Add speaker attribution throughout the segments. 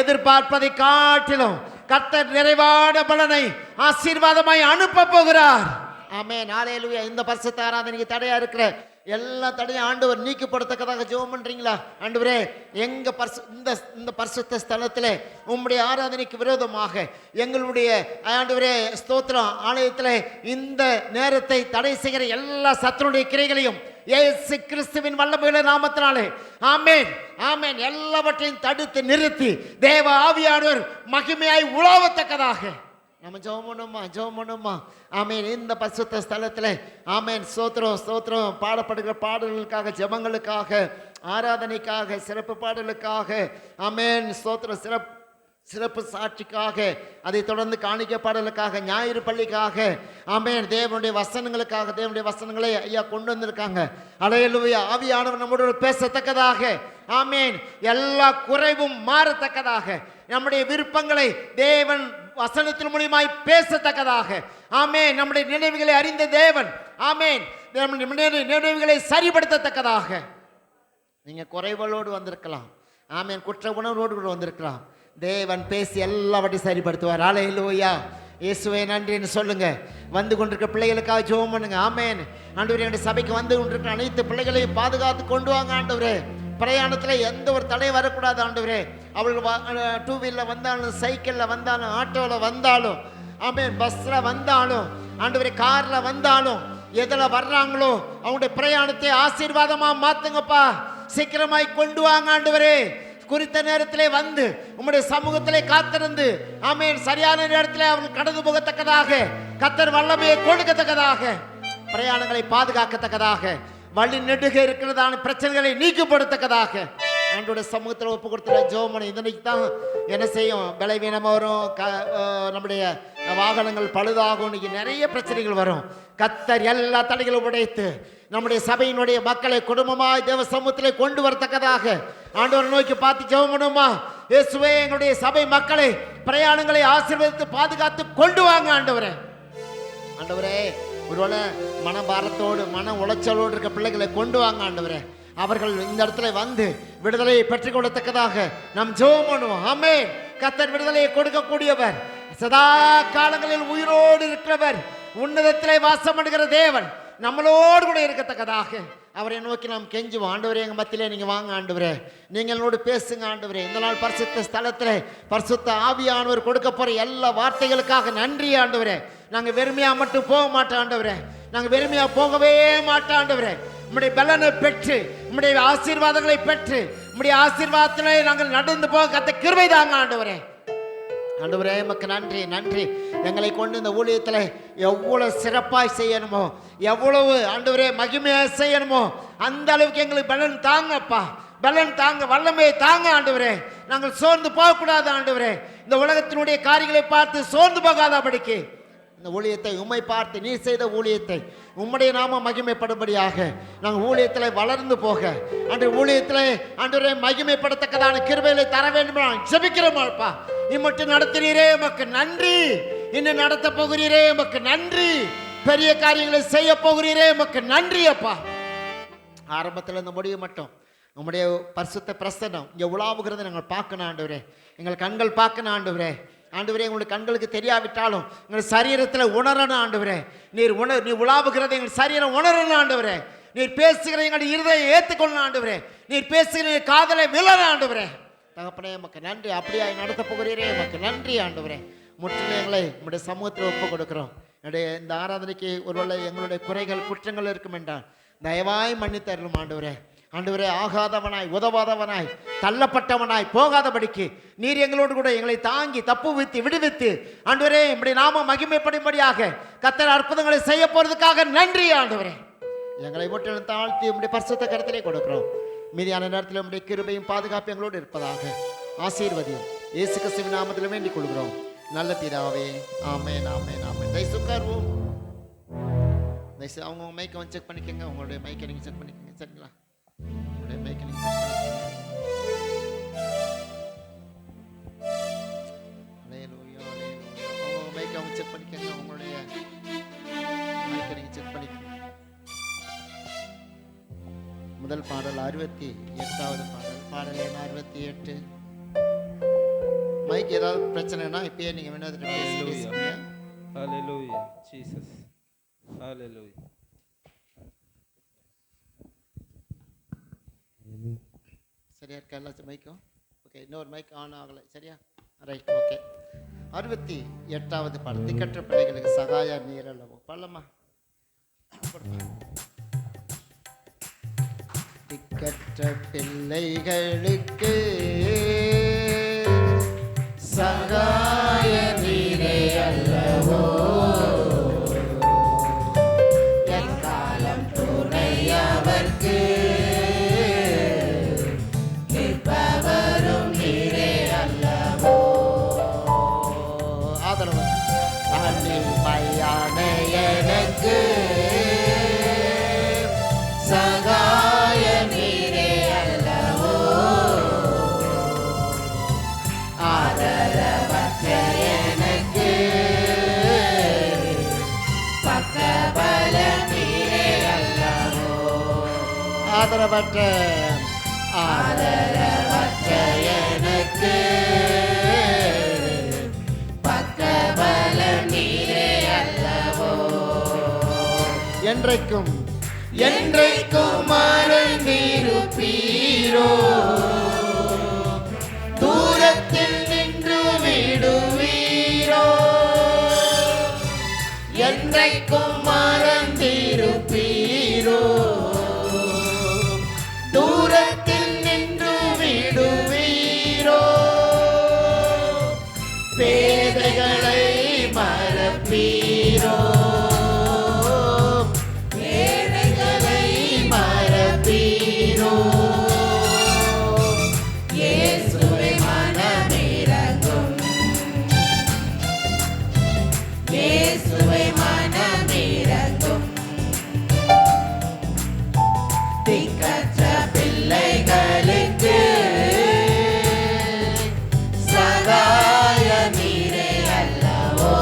Speaker 1: எதிர்பார்ப்பதை காட்டிலும் கர்த்தர் நிறைவான பலனை ஆசீர்வாதமாய் அனுப்ப போகிறார். ஆமென், ஹல்லேலூயா. இந்த பரிசுத்த ஆராதனைக்கு தடையா இருக்கிற எல்லா தடையும் ஆண்டவர் நீக்கப்படுத்தக்கதாக ஜெபம் பண்றீங்களா? ஆண்டவரே, எங்க இந்த பரிசுத்த ஸ்தலத்தில் உம்முடைய ஆராதனைக்கு விரோதமாக எங்களுடைய ஆண்டவரே ஸ்தோத்திரம் ஆலயத்தில் இந்த நேரத்தை தடை செய்கிற எல்லா சத்துருடைய கிரைகளையும் இயேசு கிறிஸ்துவின் வல்லமையுள்ள நாமத்தினாலே ஆமென் ஆமென் எல்லாவற்றையும் தடுத்து நிறுத்தி தேவ ஆவியானவர் மகிமையாய் உலாவத்தக்கதாக நம்ம ஜெபம் பண்ணுமா? ஆமென். இந்த பரிசுத்த ஸ்தலத்தில் ஆமென் ஸ்தோத்திரம் ஸ்தோத்திரம் பாடப்படுகிற பாடல்களுக்காக, ஜெபங்களுக்காக, ஆராதனைக்காக, சிறப்பு பாடலுக்காக, ஆமென் ஸ்தோத்திரம் சிறப்பு சாட்சிக்காக, அதை தொடர்ந்து காணிக்கை பாடலுக்காக, ஞாயிறு பள்ளிக்காக, ஆமென் தேவனுடைய வசனங்களுக்காக, தேவனுடைய வசனங்களை ஐயா கொண்டு வந்திருக்காங்க. ஹல்லேலூயா. ஆவியானவர் நம்மோடு பேசத்தக்கதாக, ஆமென் எல்லா குறைவும் மாறத்தக்கதாக, நம்முடைய விருப்பங்களை தேவன் வசனத்தின் மூலமாய் பேசத்தக்கதாக, ஆமென் நம்முடைய நினைவுகளை அறிந்த தேவன், ஆமென் நம்முடைய நினைவுகளை சரிபடுத்தத்தக்கதாக. நீங்க குறைகளோடு வந்திருக்கலாம், ஆமென் குற்ற உணர்வோடு கூட வந்திருக்கலாம். தேவன் பேசி எல்லாவற்றையும் சரிப்படுத்துவார். ஹல்லேலூயா. இயேசுவே நன்றின்னு சொல்லுங்க. வந்து கொண்டிருக்க பிள்ளைகளுக்காக ஜெபம் பண்ணுங்க. ஆமென். ஆண்டவரே, என்னுடைய சபைக்கு வந்து கொண்டிருக்கிற அனைத்து பிள்ளைகளையும் பாதுகாத்து கொண்டு வாங்க ஆண்டவரே. பிரயாணத்தில் எந்த ஒரு தடை வரக்கூடாது ஆண்டவரே. அவர்கள் டூ வீலர் வந்தாலும், சைக்கிளில் வந்தாலும், ஆட்டோவில் வந்தாலும், ஆமென் பஸ்ஸில் வந்தாலும், ஆண்டவரே காரில் வந்தாலும், எதில் வர்றாங்களோ அவங்களுடைய பிரயாணத்தை ஆசீர்வாதமாக மாற்றுங்கப்பா. சீக்கிரமாய் கொண்டு வாங்க ஆண்டவரே. குறித்த நேரத்திலே வந்து உம்முடைய சமூகத்திலே காத்திருந்து, ஆமென் சரியான நேரத்திலே அவர்கள் கடந்து போகத்தக்கதாக, கர்த்தர் வல்லமையை கொடுக்கத்தக்கதாக, பிரயாணங்களை பாதுகாக்கத்தக்கதாக, வழி நெடுக இருக்கிறதான பிரச்சனைகளை நீக்கப்படுத்தக்கதாக ஆண்டோடைய சமூகத்தில் ஒப்பு கொடுத்துற ஜெபம். இதனைக்கு தான் என்ன செய்யும், பலவீனம் வரும், நம்முடைய வாகனங்கள் பழுதாகும், இன்னைக்கு நிறைய பிரச்சனைகள் வரும். கர்த்தர் எல்லா தடைகளும் உடைத்து நம்முடைய சபையினுடைய மக்களை குடும்பமாய் தேவ சமூகத்திலே கொண்டு வரத்தக்கதாக ஆண்டவரை நோக்கி பார்த்து ஜெபம் பண்ணுமா? இயேசுவே, எங்களுடைய சபை மக்களை பிரயாணங்களை ஆசீர்வதித்து பாதுகாத்து கொண்டு வாங்க ஆண்டவரே. ஆண்டவரே, ஒருவேளை மனபாரத்தோடு மன உளைச்சலோடு இருக்க பிள்ளைகளை கொண்டு வாங்க ஆண்டவரே. அவர்கள் இந்த இடத்துல வந்து விடுதலையை பெற்றுக் கொள்ளத்தக்கதாக நாம் ஜெபம் பண்ணுவோம். ஆமென். கர்த்தர் விடுதலையை கொடுக்கக்கூடியவர், சதா காலங்களில் உயிரோடு இருக்கிறவர், உன்னதத்திலே வாசம் பண்ணுகிற தேவன் நம்மளோடு கூட இருக்கத்தக்கதாக அவரை நோக்கி நாம் கெஞ்சுவோம். ஆண்டவரே, எங்கள் மத்தியிலே நீங்கள் வாங்க ஆண்டவரே, நீங்கள் என்னோடு பேசுங்க ஆண்டவரே. இந்த நாள் பரிசுத்த ஸ்தலத்தில் பரிசுத்த ஆவியானவர் கொடுக்க போகிற எல்லா வார்த்தைகளுக்காக நன்றி ஆண்டவரே. நாங்கள் வெறுமையாக மட்டும் போக மாட்டோம் ஆண்டவரே, நாங்கள் வெறுமையாக போகவே மாட்டோம் ஆண்டவரே. உம்முடைய பலனை பெற்று, உம்முடைய ஆசீர்வாதங்களை பெற்று, உம்முடைய ஆசீர்வாதத்திலே நாங்கள் நடந்து போக கத்த கிருபை தாங்க ஆண்டவரே. ஆண்டவரே, எமக்கு நன்றி நன்றி. எங்களை கொண்டு இந்த ஊழியத்தில் எவ்வளவு சிறப்பாய் செய்யணுமோ, எவ்வளவு ஆண்டவரே மகிமையாக செய்யணுமோ அந்த அளவுக்கு எங்களுக்கு பலன் தாங்கப்பா, பலன் தாங்க, வல்லமையை தாங்க ஆண்டவரே. நாங்கள் சோர்ந்து போகக்கூடாது ஆண்டவரே. இந்த உலகத்தினுடைய காரியங்களை பார்த்து சோர்ந்து போகாதபடிக்கு இந்த ஊழியத்தை உம்மை பார்த்து நீர் செய்த ஊழியத்தை உம்முடைய நாம மகிமைப்படும்படியாக நாங்கள் ஊழியத்தில் வளர்ந்து போக அன்று ஊழியத்தில் ஆண்டவரே மகிமைப்படத்தக்கதான கிருபைகளை தர வேண்டும் ஜெபிக்கிறோம்ப்பா. இம்மட்டும் நடத்தினீரே உமக்கு நன்றி. இன்னும் நடத்த போகிறீரே உமக்கு நன்றி. பெரிய காரியங்களை செய்ய போகிறீரே உமக்கு நன்றி அப்பா. ஆரம்பத்தில் இந்த முடிவு மட்டும் உம்முடைய பரிசுத்த பிரசன்னம் இங்கே உலாவுகிறத நாங்கள் பார்க்கணும் ஆண்டவரே. எங்கள் கண்கள் பார்க்கணும் ஆண்டவரே. ஆண்டவரே, எங்களுடைய கண்களுக்கு தெரியாவிட்டாலும் எங்கள் சரீரத்தில் உணரணும் ஆண்டவரே. நீர் உலாவுகிறத எங்கள் சரீரம் உணரணும் ஆண்டவரே. நீர் பேசுகிற எங்களுடைய இருதயம் ஏற்றுக்கொள்ளணும் ஆண்டவரே. நீர் பேசுகிற காதலை விழணும் ஆண்டவரே. தகப்பனே, எமக்கு நன்றி. அப்படியே நடத்த போகிறீரே எமக்கு நன்றி ஆண்டவரே. முற்றிலும் எங்களை உங்களுடைய சமூகத்தில் ஒப்பு கொடுக்கிறோம். என்னுடைய இந்த ஆராதனைக்கு ஒருவேளை எங்களுடைய குறைகள் குற்றங்கள் இருக்கும் என்றால் தயவாய் மன்னித்தரலும் ஆண்டவரே. ஆண்டவரே, ஆகாதவனாய், உதவாதவனாய், தள்ளப்பட்டவனாய் போகாதபடிக்கு நீர் எங்களோடு கூட எங்களை தாங்கி தப்பு வைத்து விடுவித்து ஆண்டவரே நம்முடைய நாம மகிமைப்படும்படியாக கர்த்தர் அற்புதங்களை செய்ய போறதுக்காக நன்றி ஆண்டவரே. எங்களை முற்றிலும் தாழ்த்தி உம்முடைய பரிசுத்த கரத்திலே கொடுக்கிறோம். மீதியான நேரத்தில் உம்முடைய கிருபையும் பாதுகாப்பு எங்களோடு இருப்பதாக ஆசீர்வதியும் இயேசு கிறிஸ்துவின் நாமத்தில் வேண்டிக் கொள்கிறோம் நல்ல பிதாவே. ஆமென் ஆமென் ஆமென். உட்காருவோம். அவங்க மைக்கை வந்து செக் பண்ணிக்கோங்க. உங்களுடைய மைக்கை நீங்கள் செக் பண்ணிக்கோங்க. சரிங்களா? உங்களுடைய மைக்கை நீங்கள் செக் பண்ணிக்கோங்க. அவங்க மைக்கை அவங்க செக் பண்ணிக்கோங்க. உங்களுடைய மைக்கை நீங்கள் செக் பண்ணிக்கோங்க. முதல் பாடல் 68வது பாடல், பாடல் எண் 68. மைக் ஏதாவது பிரச்சனைனா இப்பயே நீங்க வினோதத்தை பேசுங்க.
Speaker 2: ஹalleluya ஜீசஸ் ஹalleluya.
Speaker 1: சரியா இருக்கா எல்லா மைக்கும்? ஓகே, இன்னொரு மைக் ஆன் ஆகலை. சரியா, ரைட், ஓகே. 68வது பாடல், திக்கற்ற பிள்ளைகளுக்கு சகாய நீரளவு. பாடலாமா? திக்கற்ற பிள்ளைகளுக்கு சகாய நீரே அல்லவோ, எக்காலம் துணையவர்க்கு நிற்பவரும் நீரே அல்லவோ. ஆதரவு மையான எனக்கு சகாய நீரே அல்லவோ, ஆதரவற்ற எனக்கு பக்கபல நீரே அல்லவோ. ஆதரவற்ற எனக்கு பக்கபல நீரே அல்லவோ. என்றைக்கும் மறந்திருப்பீரோ, தூரத்தில் நின்று விடுவீரோ. என்றைக்கும் மறந்திருப்பீரோ, தூரத்தில் நின்று விடுவீரோ. பேதைகளை மறப்பீரோ, இயேசுவே மனமிரங்கும், இயேசுவே மனமிரங்கும். திக்கற்ற பிள்ளைகளுக்கு சகாய நீரே அல்லவோ,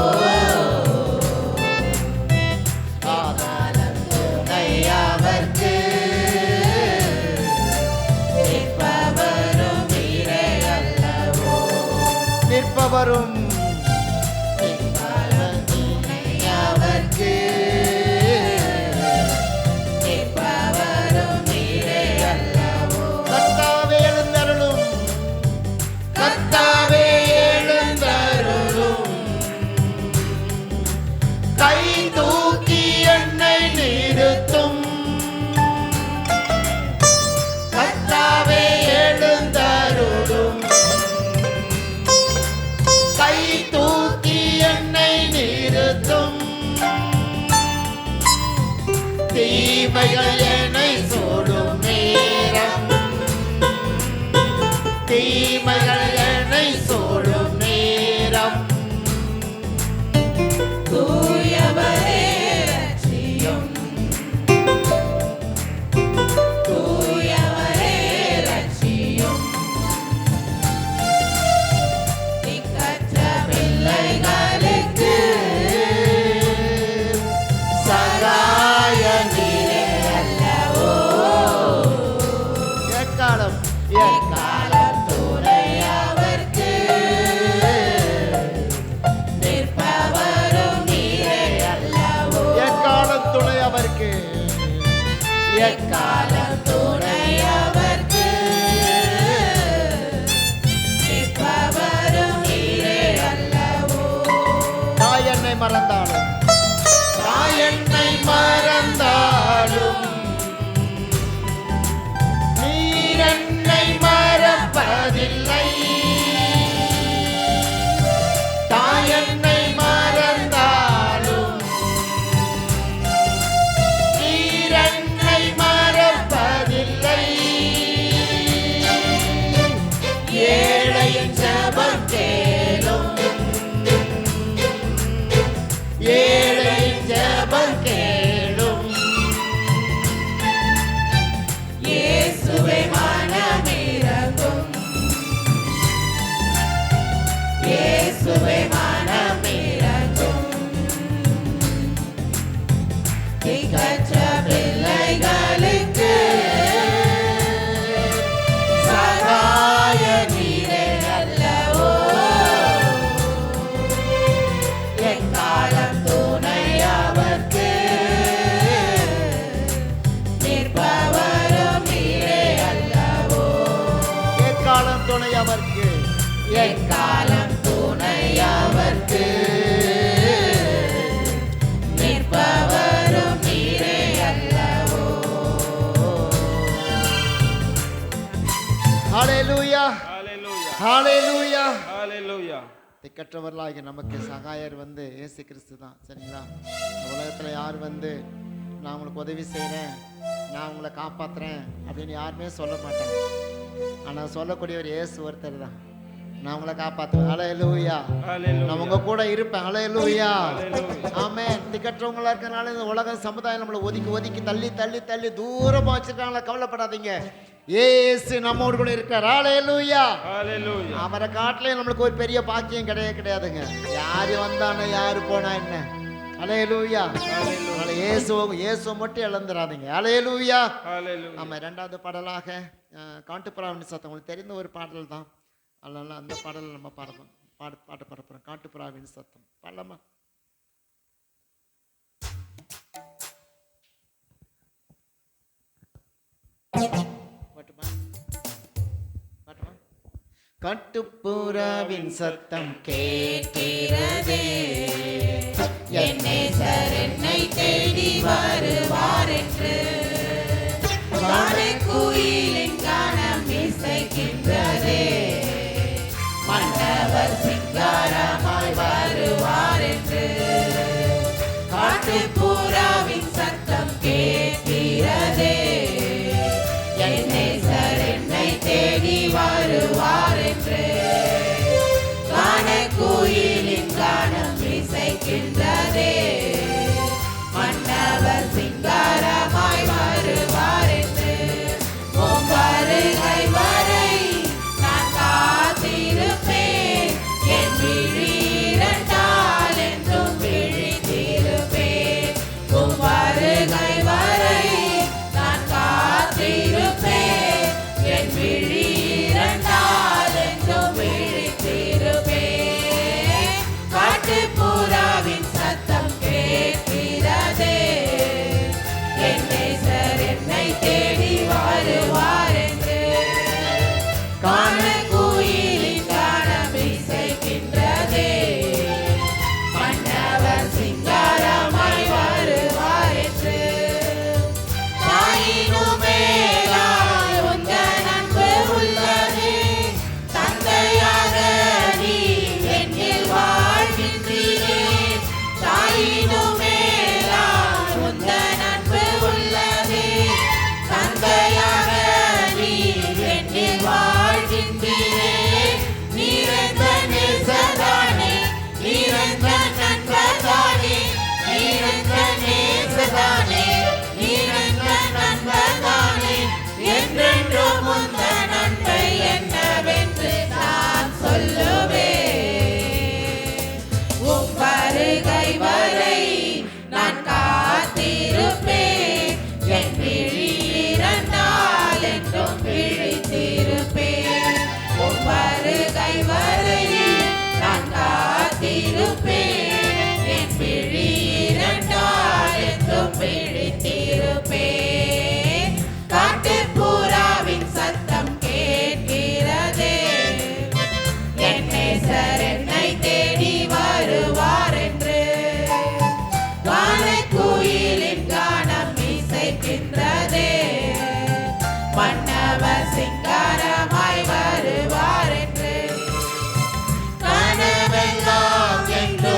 Speaker 1: ஆதாரம் துணையவர்க்கு நிற்பவரும் நீரே அல்லவோ. நிற்பவரும் துணையவர்க்கு நிற்பவரும் நீரே அல்லவோ. கர்த்தாவே எழுந்தருளும், கர்த்தாவே எழுந்தருளும். கை தூக்கி என்னை நிறுத்தும், கர்த்தாவே எழுந்தருளும். கை தூக்கி என்னை நிறுத்தும். தீமைகள் என்னை சூடும் நேரம், தீமைகள் என்னை சூடும் நேரம். தூயவரே ரட்சியும், தூயவரே ரட்சியும். திக்கற்ற பிள்ளைகளுக்கு சகாய நீரே அல்லவோ, எக்காலம் துணையவர்க்கு நிற்பவரும் நீரே அல்லவோ. எக்காலம் துணையவர்க்கு, எக்காலம் துணையவர்க்கு நிற்பவரும் நீரே அல்லவோ. தாய் என்னை மறந்தாலும், தாய் என்னை மறந்தாலும் நீர் என்னை மறப்பதில்லை. தாய் என்னை மறந்தாலும் நீர் என்னை மறப்பதில்லை. ஏழையின் ஜெபம் கேளும், ஏழையின் ஜெபம் கேளும். இயேசுவே மனமிரங்கும், இயேசுவே மனமிரங்கும். திக்கற்ற பிள்ளைகளுக்கு சகாய நீரே அல்லவோ,
Speaker 3: எக்காலம் துணையவர்க்கு நிற்பவரும் நீரே அல்லவோ.
Speaker 1: ஹalleluya
Speaker 2: Hallelujah.
Speaker 1: ஹalleluya.
Speaker 2: Hallelujah.
Speaker 1: திக்கற்றவர்களாகிய நமக்கு சகாயர் வந்து இயேசு கிறிஸ்து தான். சரிங்களா? இந்த உலகத்தில் யார் வந்து நான் உங்களுக்கு உதவி செய்கிறேன், நான் உங்களை காப்பாற்றுறேன் அப்படின்னு யாருமே சொல்ல மாட்டாங்க. ஆனால் சொல்லக்கூடியவர் இயேசு ஒருத்தர் தான். நான் உங்களை காப்பாற்றுவேன், ஹalleluya.
Speaker 2: Hallelujah.
Speaker 1: நான் உங்க கூட இருப்பேன், ஹalleluya.
Speaker 2: Hallelujah.
Speaker 1: ஆமென். திக்கற்றவங்களா இருக்கனால இந்த உலக சமுதாயம் நம்மளை ஒதுக்கி ஒதுக்கி தள்ளி தள்ளி தள்ளி தூரமாக வச்சிருக்காங்களா, கவலைப்படாதீங்க. இயேசு நம்மோடு கூட இருக்கார், ஹalleluya.
Speaker 2: Hallelujah.
Speaker 1: அவரை காட்டிலே நம்மளுக்கு ஒரு பெரிய பாக்கியம் கிடையாதுங்க. யாரு வந்தானே யாரு போனா என்ன, ஹalleluya. இயேசு மட்டும் இழந்துடாதீங்க, ஹalleluya.
Speaker 2: Hallelujah.
Speaker 1: ஆமா. இரண்டாவது பாடலாக காட்டுப்புறாவின் சத்தம், உங்களுக்கு தெரிந்த ஒரு பாடல் தான். அதனால அந்த பாடல் நம்ம பாட்டு பாட போறோம். காட்டுப்புறாவின் சத்தம் பாடலாமா? பாட்டுமா பாட்டுமா? காட்டுப்புறாவின் சத்தம்
Speaker 3: கேட்கிறதே, என் நேசர் என்னை தேடி வருவார் என்று. குயிலின் கானம் இசைக்கின்றதே, மன்னவர் சிங்காரமாய் வருவார் என்று. காட்டுப்புறாவின் சத்தம் கேட்கிறதே, என் நேசர் என்னை தேடி வருவார் என்று. குயிலின் கானம் இசைக்கின்றதே, மன்னவர் சிங்காரமாய் வருவார் என்று. உம் வருகை வரை நான் காத்திருப்பேன், என் விழி இரண்டால் என்றும் விழித்திருப்பேன். உம் வருகை வரை நான் காத்திருப்பேன், என் விழி இரண்டால் என்றும் விழித்திருப்பேன். காட்டுப்புறாவின் சத்தம் கேட்கிறதே, என் நேசர் என்னை தேடி வருவார் என்று. குயிலின் கானம் இசைக்கின்றதே, மன்னவர் சிங்காரமாய் வருவார் என்று. தாயினும் மேலாய் உந்தன் அன்பு உள்ளதே, தந்தையாக நீ என்னில் வாழ்கின்றீரே. தாயினும் மேலாய் உந்தன் அன்பு உள்ளதே, தந்தையாக நீ என்னில் வாழ்கின்றீரே. நீரெந்த நேசதானே, நீரெந்த நண்பதானே, நீரெந்த நேசதானே, நீரெந்த நண்பதானே. என்றென்றும் உந்தன் அன்பை என்னவென்று நான் சொல்லுவேன். உம் வருகை வரை நான் காத்திருப்பேன், என் விழி இரண்டால் என்றும் விழித்திருப்பேன். உம் வருகை வரை நான் காத்திருப்பேன், என் விழி இரண்டால் என்றும் விழித்திருப்பேன். காட்டுப்புறாவின் சத்தம் கேட்கிறதே, என் நேசர் என்னை தேடி வருவார் என்று. குயிலின் கானம் இசைக்கின்றதே, மன்னவர் சிங்காரமாய் வருவார் என்று. கனவெல்லாம் என்று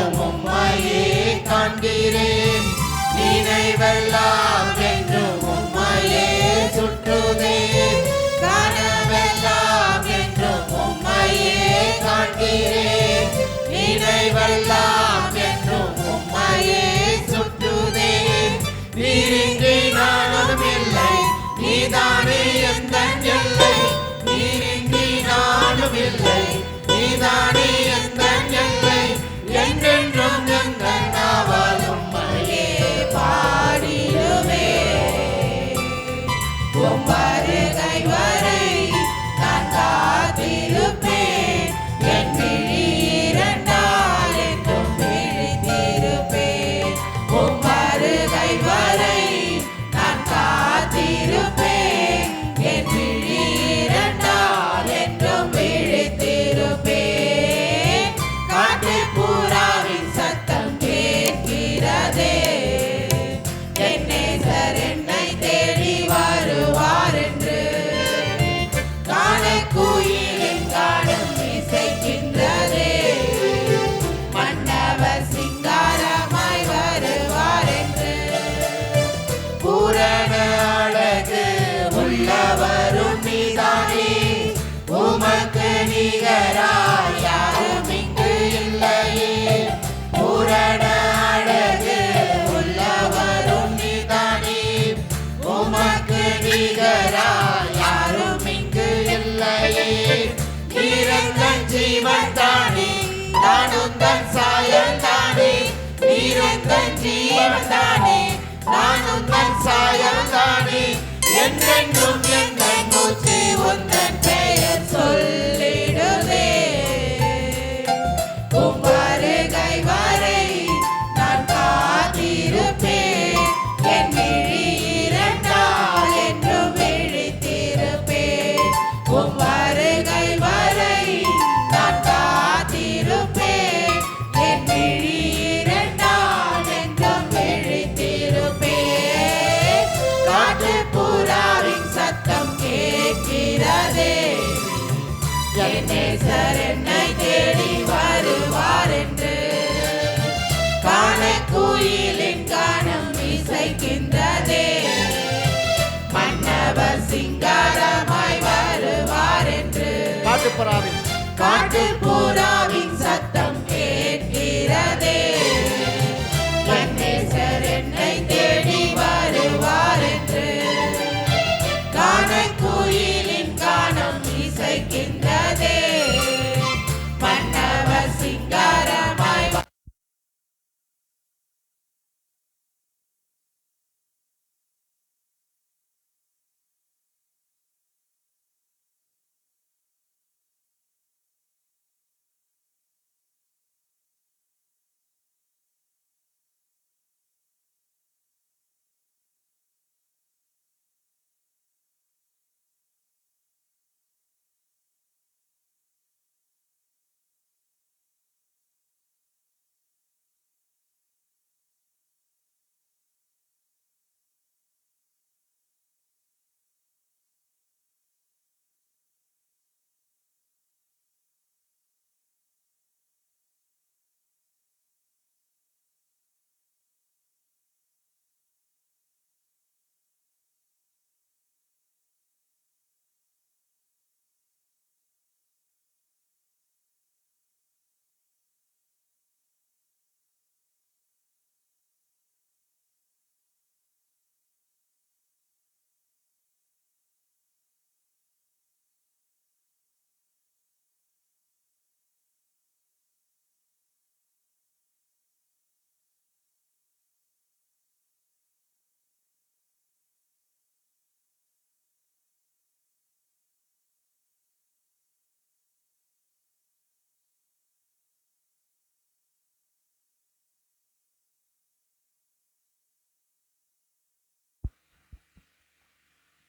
Speaker 3: ஜீவன் தானே நான் உந்தன் சாயல் தானே நீர் எந்தன் ஜீவன் தானே நான் உந்தன் சாயல் தானே என்றென்றும் எந்தன் மூச்சு உந்தன் பெயர் சொல்லிடுதே உம் வருகை வரை நான் காத்திருப்பேன் என் விழி இரண்டால் என்றும் விழித்திருப்பேன் உம் வருகை வரை நான் காத்திருப்பேன் என் விழி இரண்டால் என்றும் விழித்திருப்பேன் காற்று புறாவின் சத்தம் கேட்கிறதே என் நேசர் என்னை தேடி வருவார் என்று காணக்குயிலின் கானம் இசைக்கின்றதே மன்னவர் சிங்காரமாய் வருவார் என்று
Speaker 1: காட்டுப்புறாவின்
Speaker 3: காட்டுப்புறாவின் சத்தம் கேட்கிறதே என் நேசர் என்னை தேடி வருவார் என்று காணக்குயிலின் கானம் இசைக்கின்றதே மன்னவர் சிங்காரமாய்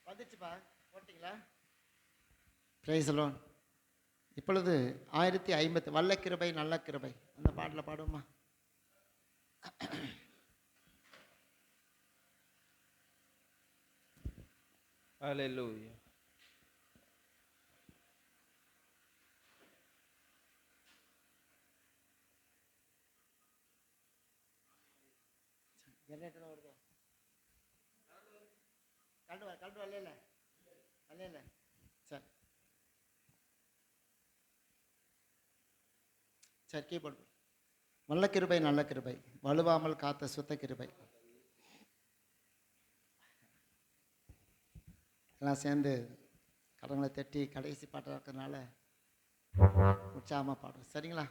Speaker 1: வந்துச்சுப்பா, போட்டிங்களா? Praise the Lord. இப்பொழுது 1050 வல்ல கிருபை நல்ல கிருபை அந்த பாட்டில் பாடுமா?
Speaker 2: Hallelujah.
Speaker 1: ஜெனரேட்டர் வருதோ? கண்டு வரல சரி சரி கீபோர்டு. நல்ல கிருபை நல்ல கிருபை வலுவாமல் காத்த சுத்த கிருபை. எல்லாம் சேர்ந்து கடங்களை தட்டி கடைசி பாட்டாக இருக்கிறதுனால உற்சாகமாக பாடுறோம். சரிங்களா?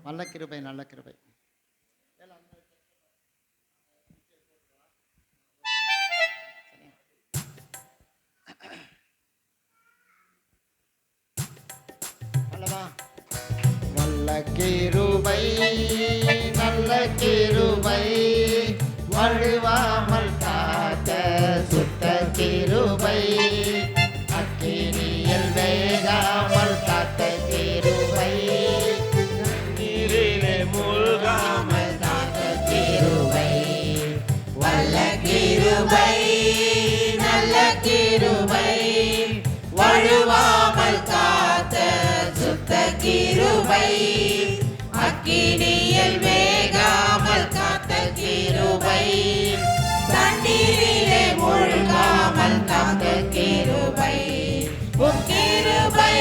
Speaker 1: நல்ல கிருபை நல்ல கிருபை. நல்ல கிருபை நல்ல கிருபை வழுவாமல் காத்த சுத்த கிருபை அக்கினியில் வேகாமல் காத்த கிருபை
Speaker 2: நீரிலே மூழ்காமல்
Speaker 3: காத்த கிருபை வல்ல கிருபை நல்ல கிருபை வழுவாமல் காத்த சுத்த கிருபை அக்கினியில் வேகாமல் காத்த கிருபை தண்ணீரிலே மூழ்காமல் காத்த கிருபை உம் கிருபை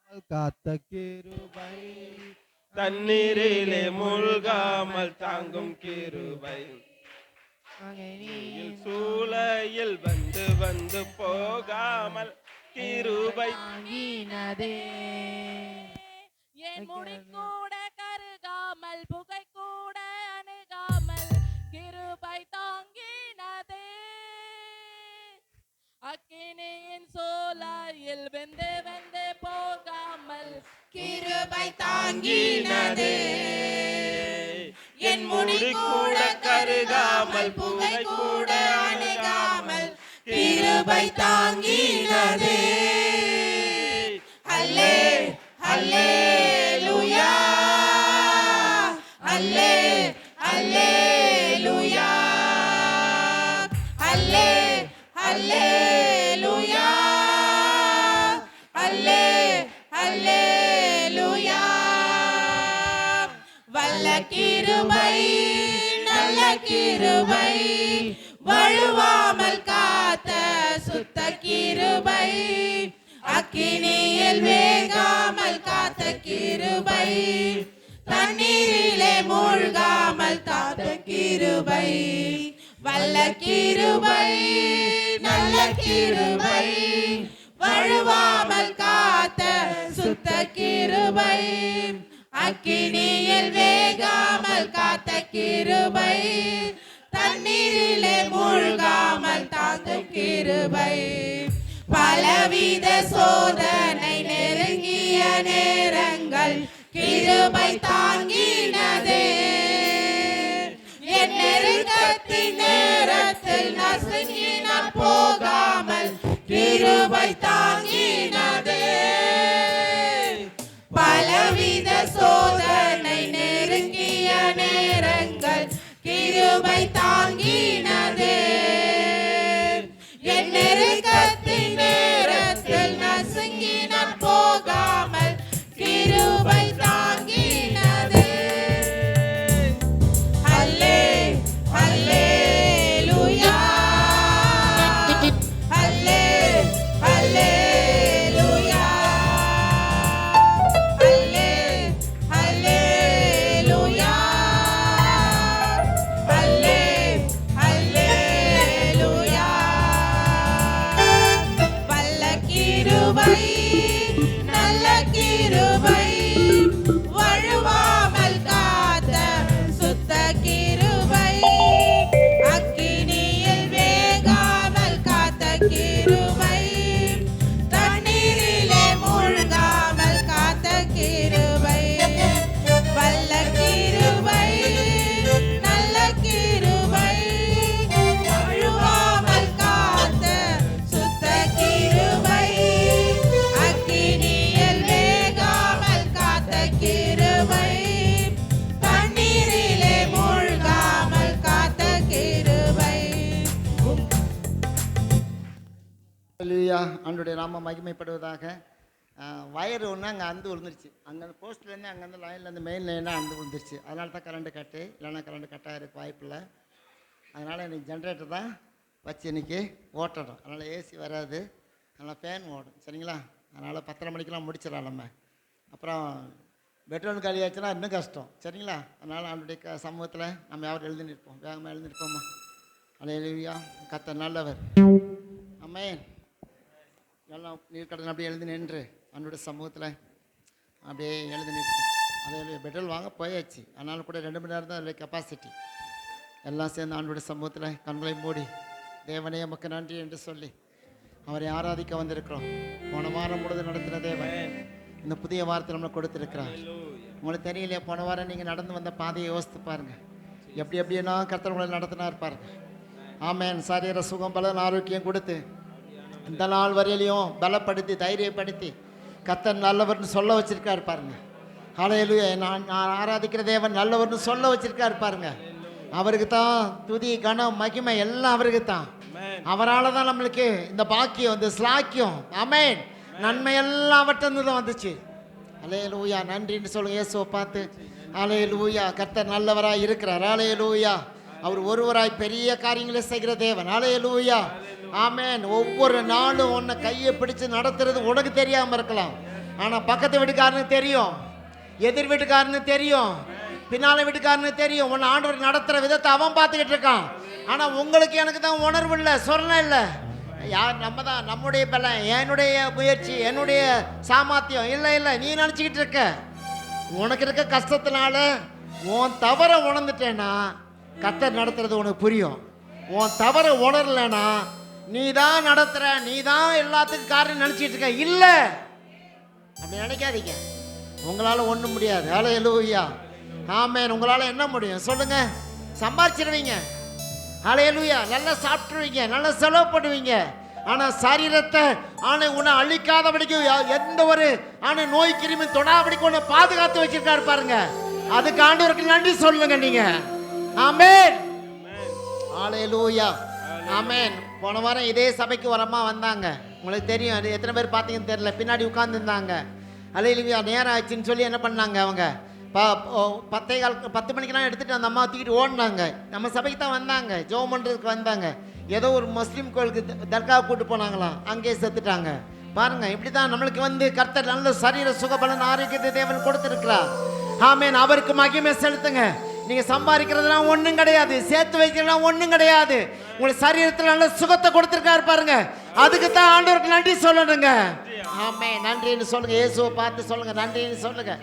Speaker 2: காத்த கிருபை தண்ணீரிலே மூழ்காமல் தாங்கும் கிருபை சூளையில் வந்து வந்து போகாமல் கிருபை
Speaker 3: தாங்கினதே என் முடி கூட கருகாமல் புகை கூட அணுகாமல் கிருபை தாங்கினதே அக்கினியின் சோலையில் வெந்து வெந்து போகாமல் கிருபை தாங்கினதே என் முடி கூட கருகாமல் புகை கூட அணுகாமல் கிருபை தாங்கினதே அல்லே அல்லேலூயா அல்லே அல்லேலூயா அல்லே அல்லேலூயா அல்லே அல்லேலூயா வல்ல கிருபை நல்ல கிருபை வழுவாமல் காத்த சுத்த கிருபை அக்கினியில் வேகாமல் காத்த கிருபை தண்ணீரிலே மூழ்காமல் காத்த கிருபை வல்ல கிருபை நல்ல கிருபை வழுவாமல் காத்த சுத்த கிருபை அக்கினியில் வேகாமல் காத்த கிருபை தண்ணீரிலே மூழ்காமல் தாங்கும் கிருபை பலவித சோதனை நெருங்கிய நேரங்கள் கிருபை தாங்கினதே என் நெருக்கத்தின் நேரத்தில் நசுங்கினால் போகாமல் கிருபை தாங்கினதே பலவித சோதனை நெருங்கிய நேரங்கள் கிருபை தாங்கினதே என் நெருக்கத்தின் நேரத்தில் நசுங்கினால் போகாமல் கிருபை தாங்கினதே அல்லே அல்லேலூயா அல்லே அல்லேலூயா அல்லே அல்லேலூயா அல்லே அல்லேலூயா வல்ல கிருபை நல்ல கிருபை வழுவாமல் காத்த சுத்த கிருபை அக்கினியில் வேகாமல் காத்த கிருபை தண்ணீரிலே மூழ்காமல் காத்த கிருபை வல்ல கிருபை நல்ல கிருபை வழுவாமல் காத்த சுத்த கிருபை அக்கினியில் வேகாமல் காத்த கிருபை தண்ணீரிலே மூழ்காமல் காத்த கிருபை
Speaker 1: அல்லேலூயா ஆண்டவருடைய நாமம் மகிமைப்படுவதாக. வயர் ஒன்று அங்கே அந்து விழுந்துருச்சு. அங்கே போஸ்ட்லேருந்து அங்கேருந்து லைன்லேருந்து மெயின் லைனாக அந்து விழுந்துருச்சு. அதனால தான் கரண்ட்டு கட்டு, இல்லைன்னா கரண்ட்டு கட்டாக இருக்க வாய்ப்பில்லை. அதனால் இன்றைக்கி ஜென்ரேட்டர் தான் வச்சு இன்றைக்கி ஓட்டணும். அதனால் ஏசி வராது, அதனால் ஃபேன் ஓடும். சரிங்களா? அதனால் 10:30 மணிக்கெலாம் முடிச்சிடலாம் நம்ம. அப்புறம் பெட்ரோல் காலி ஆச்சுன்னா இன்னும் கஷ்டம். சரிங்களா? அதனால் அவனுடைய சமூகத்தில் நம்ம யாரும் எழுதி நிற்போம், வேகமாக எழுதி நிற்போம்மா. அல்லேலூயா. கர்த்தர் நல்லவர். ஆமென். எல்லாம் நீர்க்கடன் அப்படியே எழுதி நின்று அவனுடைய சமூகத்தில் அப்படியே எழுதி நிற்போம். அதே பெட்ரோல் வாங்க போயாச்சு, ஆனாலும் கூட 2 மணி நேரம் தான் அதில் கெப்பாசிட்டி. எல்லாம் சேர்ந்து ஆண்டோட சமூகத்தில் கண்களை மூடி தேவனே உமக்கு நன்றி என்று சொல்லி அவரை ஆராதிக்க வந்திருக்கிறோம். போன வாரம் முழுவதும் நடத்தின தேவன் இந்த புதிய வாரத்தை நம்மளை கொடுத்துருக்கிறார். உங்களுக்கு தெரியலையா, போன வாரம் நீங்கள் நடந்து வந்த பாதையை யோசித்து பாருங்கள். எப்படின்னா கர்த்தர் உங்களை நடத்தினார் பாருங்க. ஆமென். சரீர சுகம் பலன் ஆரோக்கியம் கொடுத்து இந்த நாள் வரையிலையும் பலப்படுத்தி தைரியப்படுத்தி கர்த்தர் நல்லவர்னு சொல்ல வச்சிருக்காரு பாருங்க. ஹல்லேலூயா. நான் ஆராதிக்கிற தேவன் நல்லவர்னு சொல்ல வச்சிருக்காரு பாருங்க. அவருக்கு தான் துதி கனம் மகிமை எல்லாம் அவருக்கு தான். அவரால் தான் நம்மளுக்கு இந்த பாக்கியம் இந்த ஸ்லாக்கியம் ஆமென் நன்மை எல்லாம் அவற்றிலிருந்து தான் வந்துச்சு. ஹல்லேலூயா. நன்றின்னு சொல்லுங்க இயேசுவை பார்த்து. ஹல்லேலூயா. கர்த்தர் நல்லவராய் இருக்கிறார். ஹல்லேலூயா. அவர் ஒருவராய் பெரிய காரியங்களை செய்கிற தேவன். ஹல்லேலூயா. ஆமென். ஒவ்வொரு நாளும் உன்னை கையை பிடிச்சு நடத்துறது உனக்கு தெரியாமல் இருக்கலாம், ஆனா பக்கத்து வீட்டுக்காரனுக்கு தெரியும், எதிர் வீட்டுக்காரனு தெரியும், பின்னால வீட்டுக்காரனு தெரியும். உன்னை ஆண்டவர் நடத்துற விதத்தை அவன் பார்த்துக்கிட்டு இருக்கான். ஆனா உங்களுக்கு எனக்கு தான் உணர்வு இல்லை, சொரணம் இல்லை. யார் நம்ம தான், நம்முடைய பலம், என்னுடைய முயற்சி, என்னுடைய சாமர்த்தியம் இல்லை இல்லை நீ நினச்சிக்கிட்டு இருக்க. உனக்கு இருக்க கஷ்டத்தினால உன் தவற உணர்ந்துட்டேன்னா கர்த்தர் நடத்துறது உனக்கு புரியும். உன் தவற உணரலைன்னா நீ தான் நடத்துற, நீ தான் எல்லாத்துக்கும் காரணம் நினச்சிட்டு இருக்க. இல்லை, அப்படி நினைக்காதீங்க. உங்களால் ஒன்றும் முடியாது. ஹல்லேலூயா, ஆமென். உங்களால் என்ன முடியும் சொல்லுங்க? சம்பாதிச்சிருவீங்க, ஹல்லேலூயா, நல்லா சாப்பிட்ருவீங்க, நல்லா செலவு பண்ணுவீங்க. ஆனால் சரீரத்தை உன்னை அழிக்காதபடிக்கு எந்த ஒரு நோய் கிருமி தொடாபடிக்கு உன்னை பாதுகாத்து வச்சிருக்காரு பாருங்க. அதுக்கு ஆண்டவருக்கு நன்றி சொல்லுங்க நீங்க. ஆமென், ஹல்லேலூயா, ஆமென். போன வாரம் இதே சபைக்கு ஒரு அம்மா வந்தாங்க. உங்களுக்கு தெரியும், அது எத்தனை பேர் பார்த்தீங்கன்னு தெரியல. பின்னாடி உட்கார்ந்துருந்தாங்க. ஹல்லேலூயா, நேரம் ஆச்சுன்னு சொல்லி என்ன பண்ணாங்க, அவங்க 10 மணிக்கெல்லாம் எடுத்துகிட்டு அந்த அம்மா தூக்கிட்டு ஓடினாங்க. நம்ம சபைக்கு தான் வந்தாங்க, ஜெபம் பண்ணுறதுக்கு வந்தாங்க. ஏதோ ஒரு முஸ்லீம் கோயிலுக்கு தர்காவை கூட்டு போனாங்களாம், அங்கேயே செத்துட்டாங்க. பாருங்க, இப்படி தான் நம்மளுக்கு கர்த்தர் நல்ல சரீர சுகபலன் ஆரோக்கியத்தை தேவன் கொடுத்துருக்கிறார். ஆமென். அவருக்கு மகிமை செலுத்துங்க. நீங்க சம்பாதிக்கிறதுலாம் ஒன்றும் கிடையாது, சேர்த்து வைக்கிறதுலாம் ஒன்றும் கிடையாது. உங்களுக்கு சரீரத்தில் நல்ல சுகத்தை கொடுத்துருக்காரு பாருங்க. அதுக்கு தான் ஆண்டவருக்கு நன்றி சொல்லணுங்க. ஆமே, நன்றின்னு சொல்லுங்க. இயேசுவை பார்த்து சொல்லுங்க, நன்றின்னு சொல்லுங்க.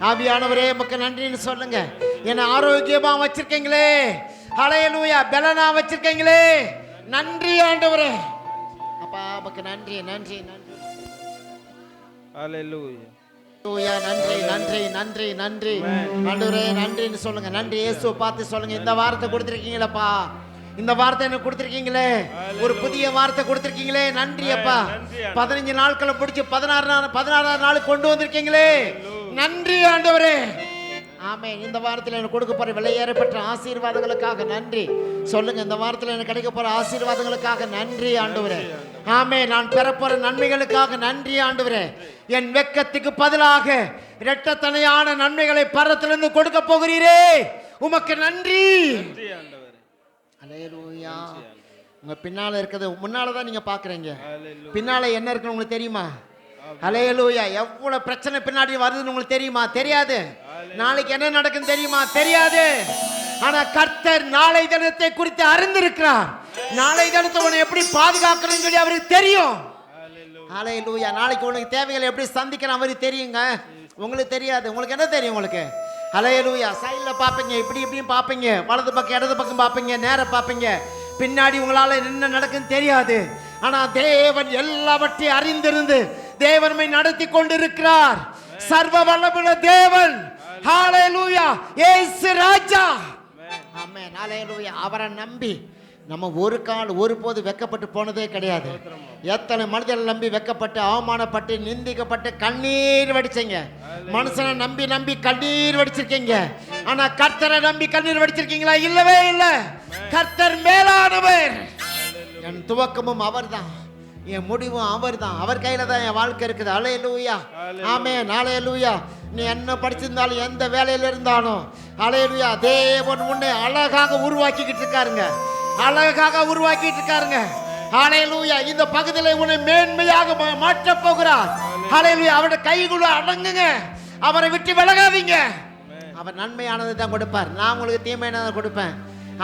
Speaker 1: ஆவியானவரே உமக்கு நன்றின்னு சொல்லுங்க. என்ன ஆரோக்கியமா வச்சிருக்கீங்களே, ஹல்லேலூயா, பலனா வச்சிருக்கீங்களே, நன்றி ஆண்டவரே. அப்பா உமக்கு நன்றி, நன்றி, நன்றி.
Speaker 2: ஹல்லேலூயா,
Speaker 1: நன்றி, நன்றி, நன்றி, நன்றி ஆண்டவரே, நன்றின்னு சொல்லுங்க. நன்றி. இயேசுவை பார்த்து சொல்லுங்க, இந்த வார்த்தை கொடுத்துருக்கீங்களப்பா, இந்த வார்த்தை எனக்கு கொடுத்துருக்கீங்களே, ஒரு புதிய வார்த்தை கொடுத்துருக்கீங்களே, நன்றி அப்பா. 15 நாட்களை பிடிச்சி 16ஆம் நாள் கொண்டு வந்திருக்கீங்களே, நன்றி ஆண்டவரே. ஆமென். இந்த வாரத்தில் எனக்கு கொடுக்க போற விலையேறப்பட்ட ஆசீர்வாதங்களுக்காக நன்றி சொல்லுங்க. இந்த வாரத்தில் எனக்கு கிடைக்க போற ஆசீர்வாதங்களுக்காக நன்றி ஆண்டவரே. ஆமென். நான் பெறப்போற நன்மைகளுக்காக நன்றி ஆண்டவரே. என் வெட்கத்துக்கு பதிலாக இரட்டத்தனையான நன்மைகளை பரத்திலிருந்து கொடுக்க போகிறீரே, உமக்கு நன்றி. ஹல்லேலூயா. உங்க பின்னால இருக்கிறது முன்னால தான் நீங்க பாக்குறீங்க. பின்னால என்ன இருக்குன்னு உங்களுக்கு தெரியுமா? ஹல்லேலூயா. எவ்வளவு பிரச்சனை பின்னாடி வருதுன்னு உங்களுக்கு தெரியுமா? தெரியாது. நாளைக்கு என்ன நடக்குன்னு தெரியுமா? தெரியாது. ஆனா கர்த்தர் நாளை தினத்தை குறித்து அறிந்திருக்கிறார். நாளை தினத்தை உன்னை எப்படி பாதுகாக்கணும்னு சொல்லி அவருக்கு தெரியும். ஹல்லேலூயா. நாளைக்கு உனக்கு தேவைகளை எப்படி சந்திக்கணும் அவருக்கு தெரியுங்க. உங்களுக்கு தெரியாது. உங்களுக்கு என்ன தெரியும்? உங்களுக்கு ஹல்லேலூயா. சைடில் பார்ப்பீங்க, இப்படி இப்படியும் பார்ப்பீங்க, வலது பக்கம் இடது பக்கம் பார்ப்பீங்க, நேரம் பார்ப்பீங்க. பின்னாடி உங்களால் என்ன நடக்குன்னு தெரியாது. ஆனால் தேவன் எல்லாவற்றையும் அறிந்திருந்து தேவன்மை நடத்தி கொண்டிருக்கிறார். சர்வ வல்லமையுள்ள தேவன். ஹல்லேலூயா. இயேசு ராஜா. ஆமென். ஹல்லேலூயா. அவரை நம்பி நம்ம ஒரு கால் ஒருபோது வெக்கப்பட்டு போனதே கிடையாது. எத்தனை மனிதர்கள் நம்பி வெக்கப்பட்டு அவமானப்பட்டு நிந்திக்கப்பட்டு கண்ணீர் வடிச்சீங்க. மனுஷனை நம்பி நம்பி கண்ணீர் வடிச்சிருக்கீங்க. ஆனா கர்த்தரை நம்பி கண்ணீர் வடிச்சிருக்கீங்களா? இல்லவே இல்லை. கர்த்தர் மேலானவர். என் துவக்கமும் அவர் தான், என் முடிவும் அவர் தான். அவர் கையில தான் என் வாழ்க்கை இருக்குது. ஹல்லேலூயா. ஆமென். ஹல்லேலூயா. நீ என்ன படிச்சிருந்தாலும் எந்த வேலையில இருந்தாலும் ஹல்லேலூயா, தேவன் உன்னை அழகாக உருவாக்கிக்கிட்டு இருக்காருங்க, அழகாக உருவாக்கிட்டு இருக்காருங்க. ஹல்லேலூயா. இந்த பகுதியில் உன்னை மேன்மையாக மாற்ற போகிறார். ஹல்லேலூயா. அவருடைய கைக்குள்ள அடங்குங்க, அவரை விட்டு விலகாதீங்க. அவர் நன்மையானதை தான் கொடுப்பார். நான் உங்களுக்கு தீமையானதை கொடுப்பேன்.